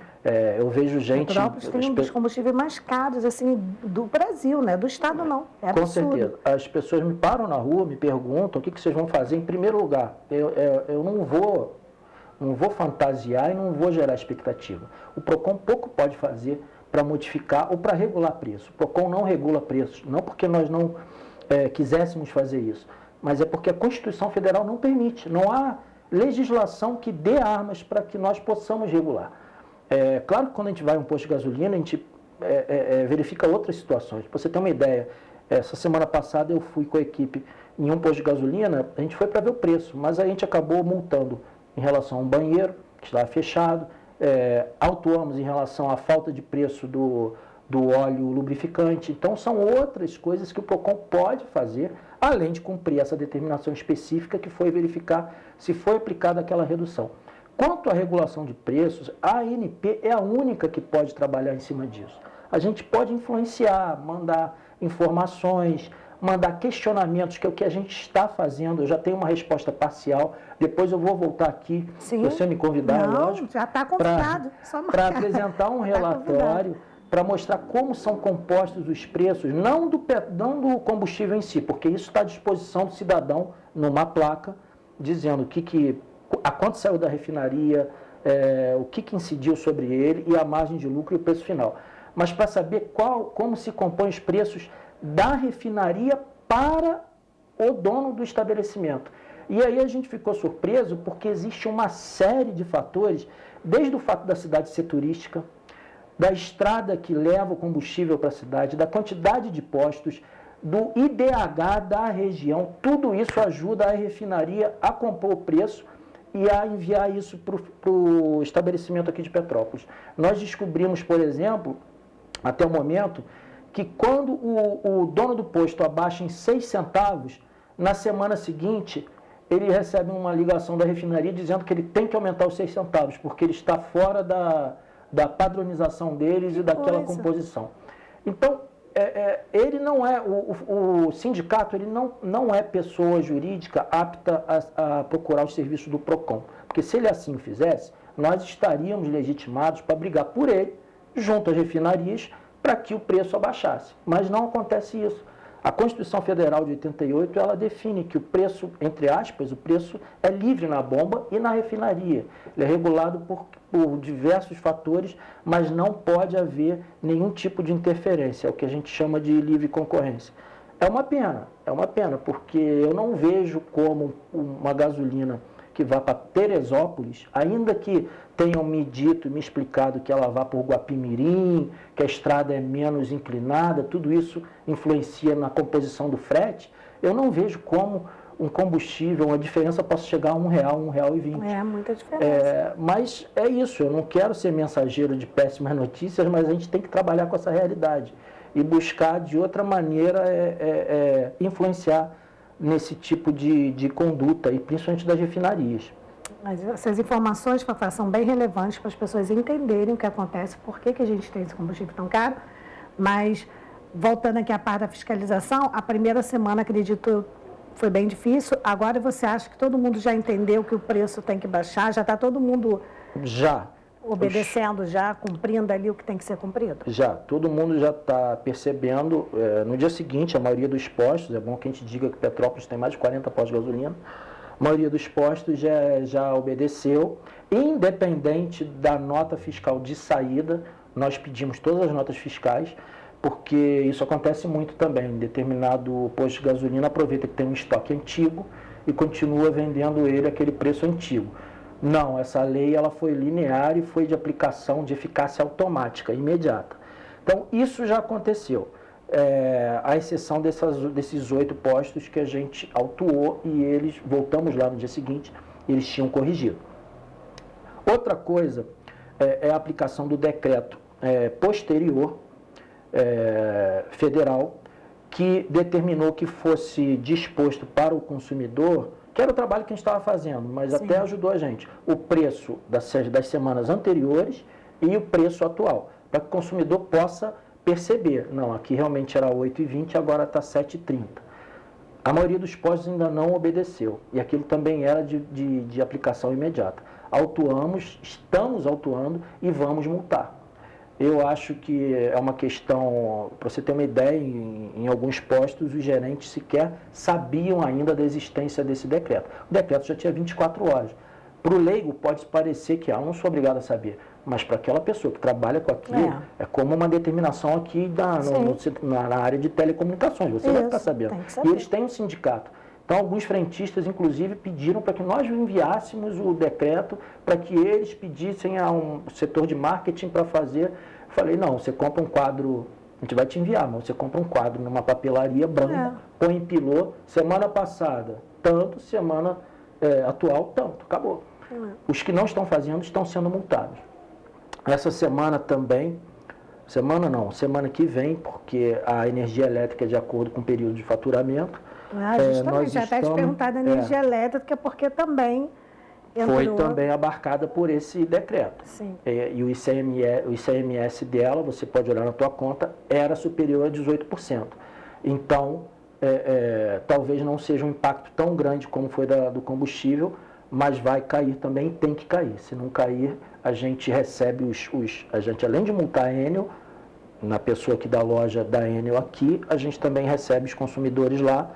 Eu vejo gente... Petrópolis tem um dos combustíveis mais caros, assim, do Brasil, né? Do estado não. É absurdo. Com certeza. As pessoas me param na rua, me perguntam o que vocês vão fazer. Em primeiro lugar, eu não vou fantasiar e não vou gerar expectativa. O PROCON pouco pode fazer para modificar ou para regular preço. O PROCON não regula preços, não porque nós não quiséssemos fazer isso, mas é porque a Constituição Federal não permite. Não há legislação que dê armas para que nós possamos regular. Claro que quando a gente vai a um posto de gasolina, a gente verifica outras situações. Para você ter uma ideia, essa semana passada eu fui com a equipe em um posto de gasolina, a gente foi para ver o preço, mas a gente acabou multando em relação a um banheiro que estava fechado, autuamos em relação à falta de preço do óleo lubrificante. Então, são outras coisas que o PROCON pode fazer, além de cumprir essa determinação específica que foi verificar se foi aplicada aquela redução. Quanto à regulação de preços, a ANP é a única que pode trabalhar em cima disso. A gente pode influenciar, mandar informações, mandar questionamentos, que é o que a gente está fazendo. Eu já tenho uma resposta parcial, depois eu vou voltar aqui, se você me convidar, lógico, já está convidado, para apresentar um relatório, para mostrar como são compostos os preços, não do combustível em si, porque isso está à disposição do cidadão numa placa, dizendo a quanto saiu da refinaria, o que incidiu sobre ele e a margem de lucro e o preço final. Mas para saber como se compõem os preços da refinaria para o dono do estabelecimento. E aí a gente ficou surpreso porque existe uma série de fatores, desde o fato da cidade ser turística, da estrada que leva o combustível para a cidade, da quantidade de postos, do IDH da região, tudo isso ajuda a refinaria a compor o preço e a enviar isso para o estabelecimento aqui de Petrópolis. Nós descobrimos, por exemplo, até o momento, que quando o dono do posto abaixa em 6 centavos, na semana seguinte ele recebe uma ligação da refinaria dizendo que ele tem que aumentar os 6 centavos, porque ele está fora da padronização deles e daquela composição. Então, ele não é, o sindicato ele não é pessoa jurídica apta a procurar os serviços do PROCON, porque se ele assim fizesse, nós estaríamos legitimados para brigar por ele, junto às refinarias, para que o preço abaixasse. Mas não acontece isso. A Constituição Federal de 88, ela define que o preço, entre aspas, o preço é livre na bomba e na refinaria. Ele é regulado por diversos fatores, mas não pode haver nenhum tipo de interferência, é o que a gente chama de livre concorrência. É uma pena, porque eu não vejo como uma gasolina que vá para Teresópolis, ainda que tenham me dito e me explicado que ela vá por Guapimirim, que a estrada é menos inclinada, tudo isso influencia na composição do frete, eu não vejo como um combustível, uma diferença possa chegar a R$1, R$1,20. É, muita diferença. Mas é isso, eu não quero ser mensageiro de péssimas notícias, mas a gente tem que trabalhar com essa realidade e buscar de outra maneira influenciar nesse tipo de conduta, e principalmente das refinarias. Mas essas informações, Fafá, são bem relevantes para as pessoas entenderem o que acontece, por que a gente tem esse combustível tão caro. Mas, voltando aqui à parte da fiscalização, a primeira semana, acredito, foi bem difícil. Agora você acha que todo mundo já entendeu que o preço tem que baixar? Já está todo mundo obedecendo, já cumprindo ali o que tem que ser cumprido? Já, todo mundo já está percebendo. No dia seguinte, a maioria dos postos, é bom que a gente diga que Petrópolis tem mais de 40 postos de gasolina, a maioria dos postos já obedeceu, independente da nota fiscal de saída. Nós pedimos todas as notas fiscais, porque isso acontece muito também. Em determinado posto de gasolina aproveita que tem um estoque antigo e continua vendendo ele aquele preço antigo. Não, essa lei ela foi linear e foi de aplicação de eficácia automática, imediata. Então, isso já aconteceu. À exceção desses 8 postos que a gente autuou e eles, voltamos lá no dia seguinte, eles tinham corrigido. Outra coisa é a aplicação do decreto posterior federal, que determinou que fosse disposto para o consumidor, que era o trabalho que a gente estava fazendo, mas Sim. até ajudou a gente, o preço das semanas anteriores e o preço atual, para que o consumidor possa perceber, não, aqui realmente era 8,20, agora está 7,30. A maioria dos postos ainda não obedeceu, e aquilo também era de aplicação imediata. Autuamos, estamos autuando e vamos multar. Eu acho que é uma questão, para você ter uma ideia, em alguns postos os gerentes sequer sabiam ainda da existência desse decreto. O decreto já tinha 24 horas. Para o leigo pode parecer que eu não sou obrigado a saber, mas para aquela pessoa que trabalha com aquilo, é como uma determinação aqui na área de telecomunicações, você vai ficar sabendo. E eles têm um sindicato. Então, alguns frentistas, inclusive, pediram para que nós enviássemos o decreto, para que eles pedissem a um setor de marketing para fazer. Eu falei, não, você compra um quadro, a gente vai te enviar, mas você compra um quadro numa papelaria branca, põe em pilô, semana passada, tanto, semana atual, tanto, acabou. Os que não estão fazendo estão sendo multados. Essa semana também, semana que vem, porque a energia elétrica é de acordo com o período de faturamento. Justamente, já até te perguntar da energia elétrica, porque também entrou... Foi também abarcada por esse decreto. Sim. E o ICMS dela, você pode olhar na tua conta, era superior a 18%. Então, talvez não seja um impacto tão grande como foi do combustível, mas vai cair também, tem que cair. Se não cair, a gente recebe a gente, além de multar a Enel, na pessoa aqui da loja da Enel aqui, a gente também recebe os consumidores lá.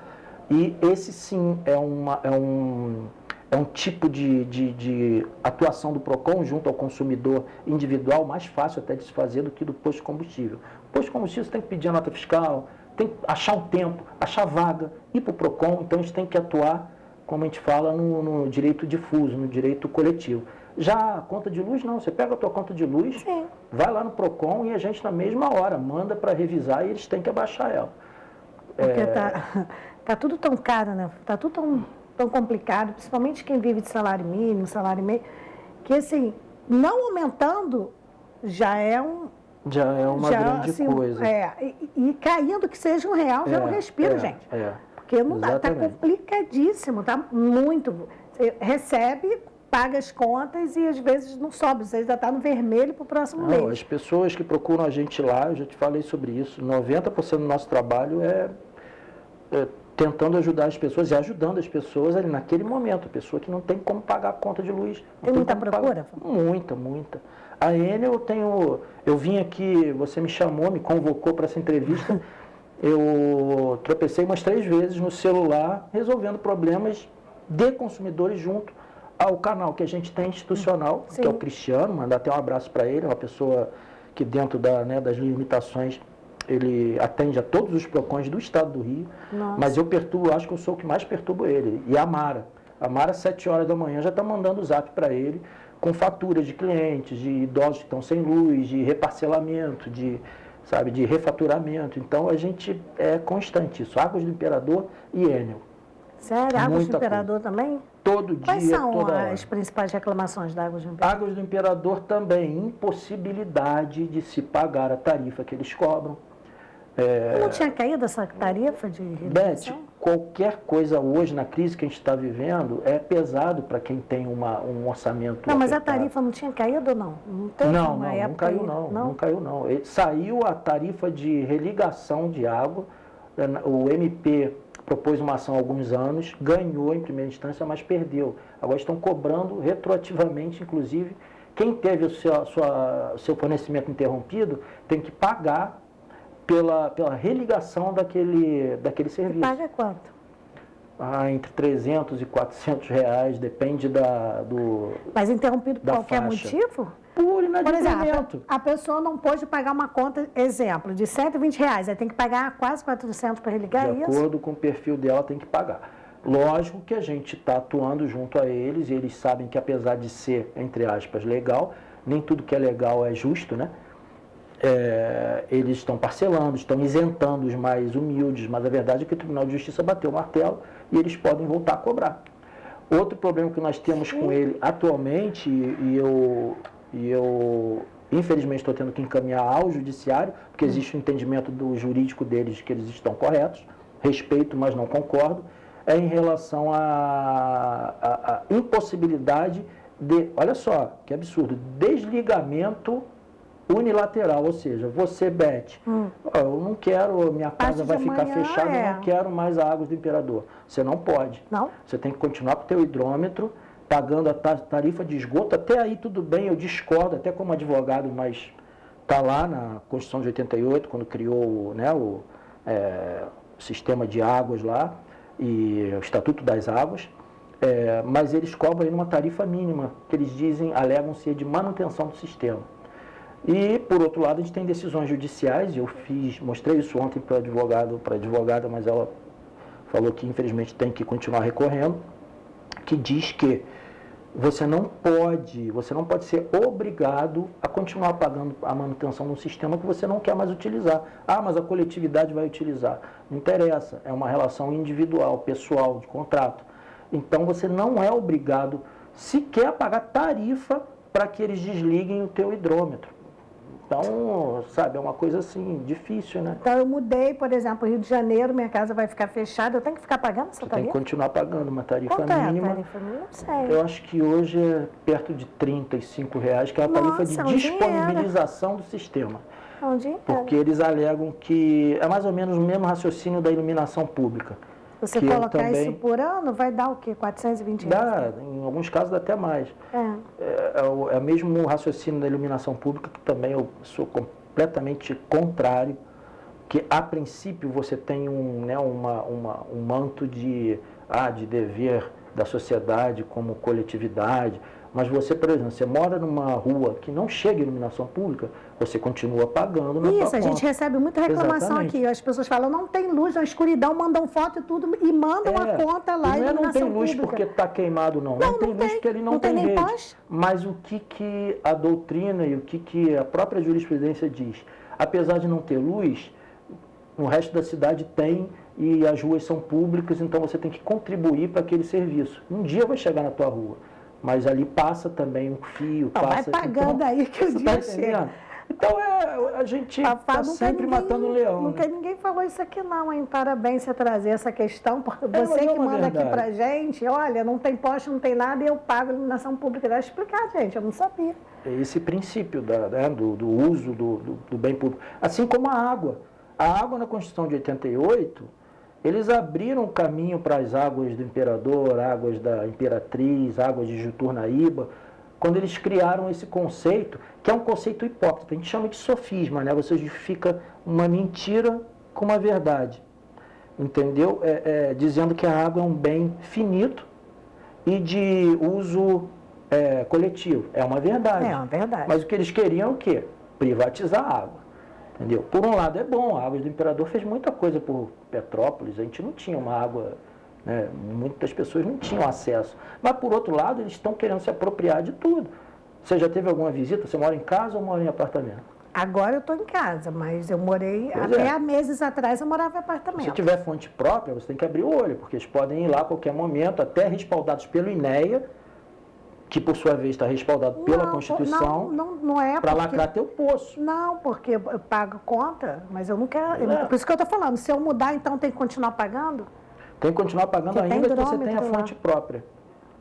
E esse sim é um tipo de atuação do PROCON junto ao consumidor individual mais fácil até de se fazer do que do posto de combustível. O posto de combustível você tem que pedir a nota fiscal, tem que achar um tempo, achar vaga, ir para o PROCON, então a gente tem que atuar, como a gente fala, no direito difuso, no direito coletivo. Já a conta de luz, não. Você pega a tua conta de luz, vai lá no PROCON e a gente na mesma hora manda para revisar e eles têm que abaixar ela. Porque tá tudo tão caro, né? Tá tudo tão complicado, principalmente quem vive de salário mínimo, salário meio, que assim, não aumentando já é uma grande assim, coisa. E caindo que seja R$1 já é um respiro, gente. Porque não tá complicadíssimo, tá muito. Você recebe, paga as contas e às vezes não sobe, você ainda está no vermelho para o próximo mês. As pessoas que procuram a gente lá, eu já te falei sobre isso, 90% do nosso trabalho é tentando ajudar as pessoas e ajudando as pessoas ali naquele momento, a pessoa que não tem como pagar a conta de luz. Tem muita procura? Muita. A Enel eu vim aqui, você me chamou, me convocou para essa entrevista, eu tropecei umas 3 vezes no celular resolvendo problemas de consumidores junto ao canal que a gente tem institucional, que é o Cristiano, mandar até um abraço para ele, uma pessoa que dentro das limitações ele atende a todos os PROCONs do estado do Rio. Nossa. Mas eu acho que eu sou o que mais perturbo ele. E a Mara, 7 horas da manhã, já está mandando o zap para ele com faturas de clientes, de idosos que estão sem luz, de reparcelamento, de refaturamento. Então, a gente é constante isso. Águas do Imperador e Enel. Sério? Águas do Imperador também? Todo dia, Quais são toda hora. As principais reclamações da Águas do Imperador? Águas do Imperador também, impossibilidade de se pagar a tarifa que eles cobram. Não tinha caído essa tarifa de Beth, qualquer coisa hoje, na crise que a gente está vivendo, é pesado para quem tem um orçamento. Não, mas a tarifa não tinha caído ou não? Não caiu não caiu não. Saiu a tarifa de religação de água, o MP propôs uma ação há alguns anos, ganhou em primeira instância, mas perdeu. Agora estão cobrando retroativamente, inclusive, quem teve o seu fornecimento interrompido tem que pagar pela religação daquele serviço. E paga quanto? Entre 300 e 400 reais, depende do Mas interrompido por qualquer motivo? Por inadimplemento. Por exemplo, a pessoa não pôde pagar uma conta, exemplo, de 120 reais, aí tem que pagar quase 400 para religar isso? De acordo com o perfil dela, tem que pagar. Lógico que a gente está atuando junto a eles, e eles sabem que apesar de ser, entre aspas, legal, nem tudo que é legal é justo, né? Eles estão parcelando, estão isentando os mais humildes, mas a verdade é que o Tribunal de Justiça bateu o martelo e eles podem voltar a cobrar. Outro problema que nós temos com ele atualmente, e eu infelizmente estou tendo que encaminhar ao judiciário, porque existe um entendimento do jurídico deles de que eles estão corretos, respeito, mas não concordo, é em relação à impossibilidade de, olha só, que absurdo, desligamento unilateral, ou seja, você, Beth, eu não quero, minha casa vai ficar fechada, eu não quero mais a Águas do Imperador. Você não pode. Não? Você tem que continuar com o teu hidrômetro, pagando a tarifa de esgoto. Até aí tudo bem, eu discordo, até como advogado, mas está lá na Constituição de 88, quando criou o sistema de águas lá, e o Estatuto das Águas, mas eles cobram aí numa tarifa mínima, que eles alegam ser de manutenção do sistema. E, por outro lado, a gente tem decisões judiciais, e eu mostrei isso ontem para a advogada, mas ela falou que, infelizmente, tem que continuar recorrendo, que diz que você não pode ser obrigado a continuar pagando a manutenção de um sistema que você não quer mais utilizar. Ah, mas a coletividade vai utilizar. Não interessa, é uma relação individual, pessoal, de contrato. Então, você não é obrigado sequer a pagar tarifa para que eles desliguem o teu hidrômetro. Então, sabe, é uma coisa assim, difícil, né? Então, eu mudei, por exemplo, Rio de Janeiro, minha casa vai ficar fechada, eu tenho que ficar pagando essa tarifa? Tem que continuar pagando uma tarifa mínima. É a tarifa mínima? Não sei. Eu acho que hoje é perto de R$35, que é a tarifa de disponibilização do sistema. Porque eles alegam que é mais ou menos o mesmo raciocínio da iluminação pública. Você colocar isso por ano, vai dar o quê? 420 reais? Dá, em alguns casos dá até mais. É o mesmo raciocínio da iluminação pública, que também eu sou completamente contrário, que a princípio você tem um manto de dever da sociedade como coletividade, mas você, por exemplo, você mora numa rua que não chega iluminação pública, você continua pagando na tua conta. A gente recebe muita reclamação aqui. As pessoas falam, não tem luz, na escuridão, mandam foto e tudo, e mandam a conta lá, e não tem luz pública. Porque está queimado, não. Não tem luz porque ele não tem rede. Paz. Mas o que a doutrina e o que a própria jurisprudência diz? Apesar de não ter luz, no resto da cidade tem, e as ruas são públicas, então você tem que contribuir para aquele serviço. Um dia vai chegar na tua rua, mas ali passa também um fio, vai pagando aí que o dia chega. Então, a gente está sempre matando um leão. Nunca ninguém falou isso aqui não, hein? Parabéns você trazer essa questão, porque você que manda aqui pra gente, olha, não tem poste, não tem nada, e eu pago a iluminação pública. Deve explicar, gente, eu não sabia. É esse princípio do uso do bem público. Assim como a água. A água na Constituição de 88, eles abriram o caminho para as águas do Imperador, águas da Imperatriz, águas de Juturnaíba, quando eles criaram esse conceito, que é um conceito hipócrita, a gente chama de sofisma, né? Você justifica uma mentira com uma verdade, entendeu? Dizendo que a água é um bem finito e de uso coletivo. É uma verdade. É uma verdade. Mas o que eles queriam é o quê? Privatizar a água, entendeu? Por um lado é bom, a Águas do Imperador fez muita coisa por Petrópolis, a gente não tinha uma água... muitas pessoas não tinham acesso. Mas, por outro lado, eles estão querendo se apropriar de tudo. Você já teve alguma visita? Você mora em casa ou mora em apartamento? Agora eu estou em casa, mas eu morei... Há meses atrás eu morava em apartamento. Se tiver fonte própria, você tem que abrir o olho, porque eles podem ir lá a qualquer momento, até respaldados pelo INEA, que por sua vez está respaldado pela Constituição, não é para lacrar teu poço. Não, porque eu pago conta, mas eu não quero. Por isso que eu estou falando, se eu mudar, então tem que continuar pagando? Tem que continuar pagando ainda que você tenha fonte própria.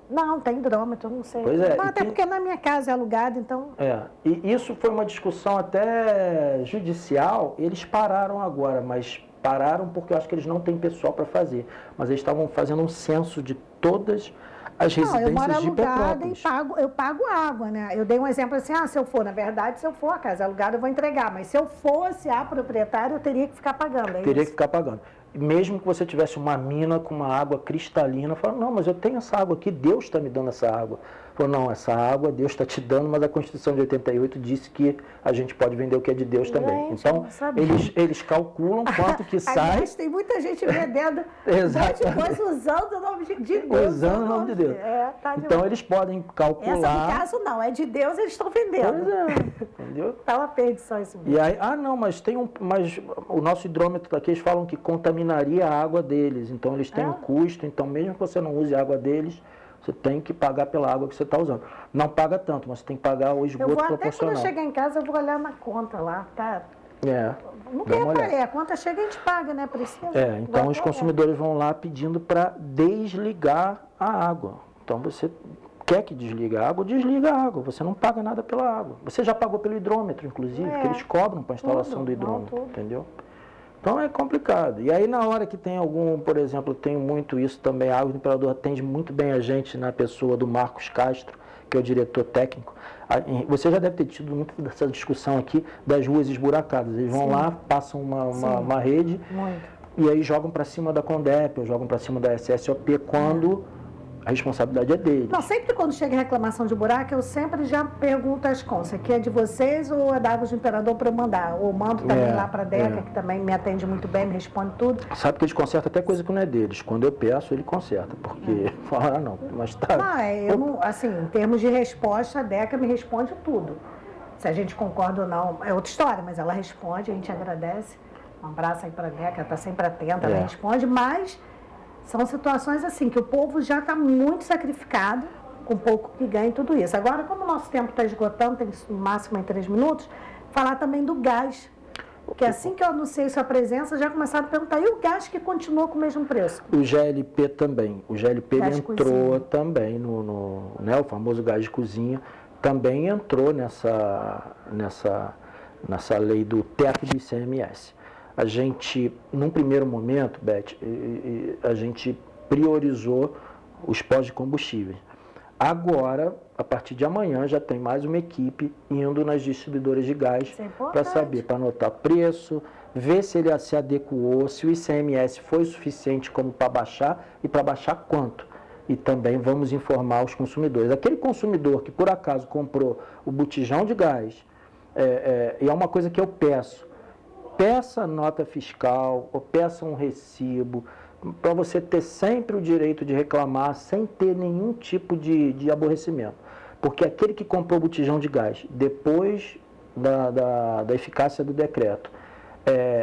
Não, tem hidrômetro, não sei. Pois é. Até porque na minha casa é alugado, então... E isso foi uma discussão até judicial, eles pararam agora, mas pararam porque eu acho que eles não têm pessoal para fazer. Mas eles estavam fazendo um censo de todas as residências eu moro de alugada Petrópolis. E eu pago água, né? Eu dei um exemplo assim, se eu for, na verdade, se eu for a casa alugada, eu vou entregar. Mas se eu fosse a proprietária, eu teria que ficar pagando. Teria que ficar pagando. Mesmo que você tivesse uma mina com uma água cristalina, fala, não, mas eu tenho essa água aqui, Deus está me dando essa água. Falou, não, essa água Deus está te dando, mas a Constituição de 88 disse que a gente pode vender o que é de Deus também. Então, eles calculam quanto que sai. Aliás, tem muita gente vendendo depois usando o nome de Deus. Usando o nome de Deus. Então, eles podem calcular... Essa, no caso, não. É de Deus, eles estão vendendo. Pois entendeu? Tá uma perdição isso mesmo. E aí, não, mas mas o nosso hidrômetro aqui, eles falam que contaminaria a água deles. Então, eles têm um custo. Então, mesmo que você não use a água deles, você tem que pagar pela água que você está usando. Não paga tanto, mas você tem que pagar o esgoto proporcional. Até quando eu chegar em casa, eu vou olhar na conta lá, tá? Nunca reparei, a conta chega e a gente paga, né? Precisa. Então os consumidores vão lá pedindo para desligar a água. Então você quer que desligue a água, desliga a água. Você não paga nada pela água. Você já pagou pelo hidrômetro, inclusive, que eles cobram para a instalação do hidrômetro, entendeu? Então é complicado. E aí na hora que tem algum, por exemplo, tem muito isso também, a Água do Imperador atende muito bem a gente na pessoa do Marcos Castro, que é o diretor técnico. Você já deve ter tido muito dessa discussão aqui das ruas esburacadas. Eles vão lá, passam uma rede e aí jogam para cima da Condep, ou jogam para cima da SSOP quando a responsabilidade é deles. Não, sempre quando chega reclamação de buraco, eu sempre já pergunto às contas, aqui é de vocês ou é da Água do Imperador para eu mandar? Ou mando também lá para a DECA, que também me atende muito bem, me responde tudo. Sabe que eles consertam até coisa que não é deles. Quando eu peço, ele conserta, porque fala, não, mas tá... Não, assim, em termos de resposta, a DECA me responde tudo. Se a gente concorda ou não, é outra história, mas ela responde, a gente agradece. Um abraço aí para a DECA, ela está sempre atenta, ela responde, mas... São situações assim, que o povo já está muito sacrificado, com pouco que ganha e tudo isso. Agora, como o nosso tempo está esgotando, tem no máximo em 3 minutos, falar também do gás. Porque assim que eu anunciei sua presença, já começaram a perguntar, e o gás que continua com o mesmo preço? O GLP também. O GLP entrou também né, o famoso gás de cozinha, também entrou nessa lei do teto do ICMS. A gente, num primeiro momento, Beth, a gente priorizou os pós de combustíveis. Agora, a partir de amanhã, já tem mais uma equipe indo nas distribuidoras de gás para saber, para anotar preço, ver se ele se adequou, se o ICMS foi suficiente como para baixar e para baixar quanto. E também vamos informar os consumidores. Aquele consumidor que, por acaso, comprou o botijão de gás, e é uma coisa que eu peço, peça nota fiscal ou peça um recibo, para você ter sempre o direito de reclamar sem ter nenhum tipo de aborrecimento. Porque aquele que comprou o botijão de gás depois da eficácia do decreto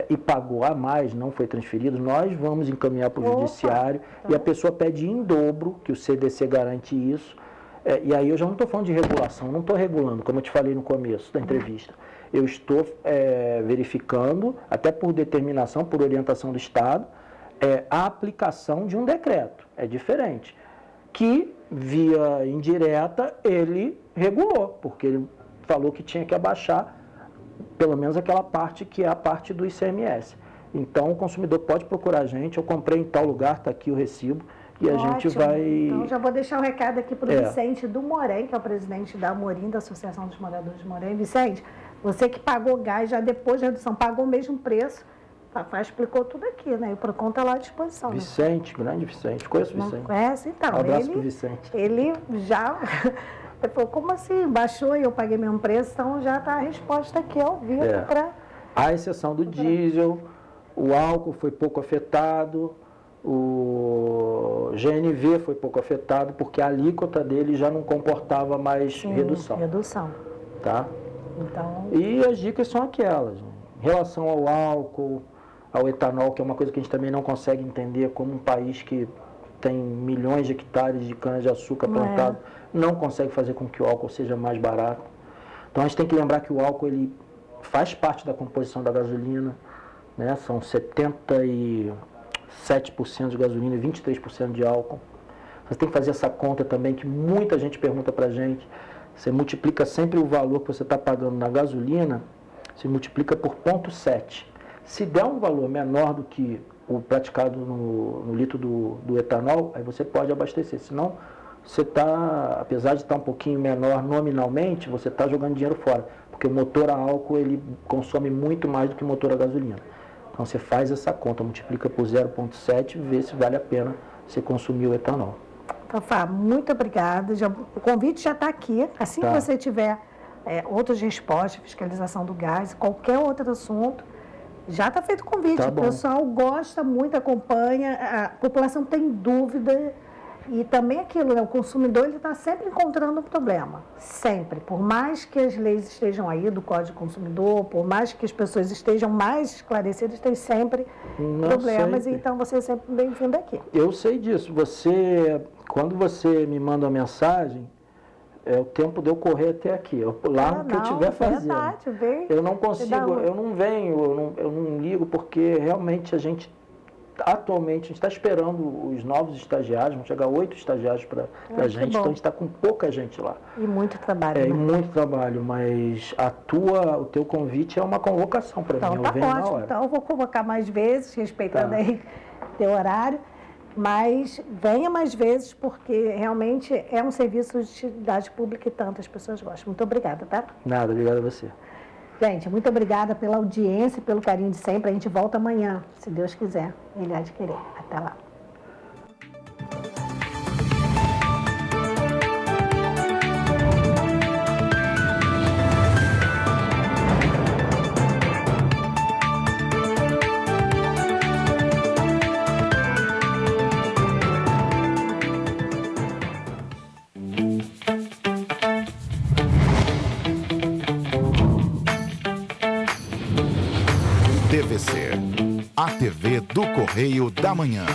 e pagou a mais, não foi transferido, nós vamos encaminhar para o judiciário e a pessoa pede em dobro, que o CDC garante isso. E aí eu já não estou falando de regulação, não estou regulando, como eu te falei no começo da entrevista. Eu estou verificando, até por determinação, por orientação do Estado, a aplicação de um decreto. É diferente. Que, via indireta, ele regulou, porque ele falou que tinha que abaixar pelo menos aquela parte que é a parte do ICMS. Então, o consumidor pode procurar a gente, eu comprei em tal lugar, está aqui o recibo, e a gente vai... Então, já vou deixar o recado aqui para o Vicente do Morém, que é o presidente da Amorim, da Associação dos Moradores de Morém. Vicente, você que pagou gás já depois da redução, pagou o mesmo preço, o Fafá explicou tudo aqui, né? E o Procon está lá à disposição. Vicente, né? Grande Vicente, conheço o Vicente. Não conhece? Então, um abraço para o Vicente. Ele já... Ele falou, como assim? Baixou e eu paguei mesmo preço, então já está a resposta aqui ao vivo para... A exceção do diesel, o álcool foi pouco afetado, o GNV foi pouco afetado, porque a alíquota dele já não comportava mais redução. Tá? Então... E as dicas são aquelas. Em relação ao álcool, ao etanol, que é uma coisa que a gente também não consegue entender como um país que tem milhões de hectares de cana-de-açúcar plantado, não consegue fazer com que o álcool seja mais barato. Então a gente tem que lembrar que o álcool ele faz parte da composição da gasolina, né? São 77% de gasolina e 23% de álcool. Você tem que fazer essa conta também, que muita gente pergunta pra gente. Você multiplica sempre o valor que você está pagando na gasolina, você multiplica por 0,7. Se der um valor menor do que o praticado no litro do etanol, aí você pode abastecer. Senão, você está, apesar de estar um pouquinho menor nominalmente, você está jogando dinheiro fora. Porque o motor a álcool, ele consome muito mais do que o motor a gasolina. Então, você faz essa conta, multiplica por 0,7 e vê se vale a pena você consumir o etanol. Então, Fá, muito obrigada. O convite já está aqui. Assim que você tiver outras respostas, fiscalização do gás, qualquer outro assunto, já está feito o convite. O pessoal gosta muito, acompanha, a população tem dúvida. E também aquilo, né? O consumidor está sempre encontrando um problema. Sempre. Por mais que as leis estejam aí do Código do Consumidor, por mais que as pessoas estejam mais esclarecidas, tem sempre problemas. Sempre. Então, você é sempre bem-vindo aqui. Eu sei disso. Quando você me manda uma mensagem, é o tempo de eu correr até aqui. Eu largo o que eu estiver fazendo. Eu não consigo, eu não venho, eu não ligo, porque realmente atualmente a gente está esperando os novos estagiários, vão chegar 8 estagiários para a gente, então a gente está com pouca gente lá. E muito trabalho. E muito trabalho, mas o teu convite é uma convocação para mim. Então tá ótimo, então eu vou convocar mais vezes, respeitando aí teu horário, mas venha mais vezes, porque realmente é um serviço de utilidade pública e tantas pessoas gostam. Muito obrigada, tá? Nada, obrigado a você. Gente, muito obrigada pela audiência e pelo carinho de sempre. A gente volta amanhã, se Deus quiser. Ele há de querer. Até lá. TVC, a TV do Correio da Manhã.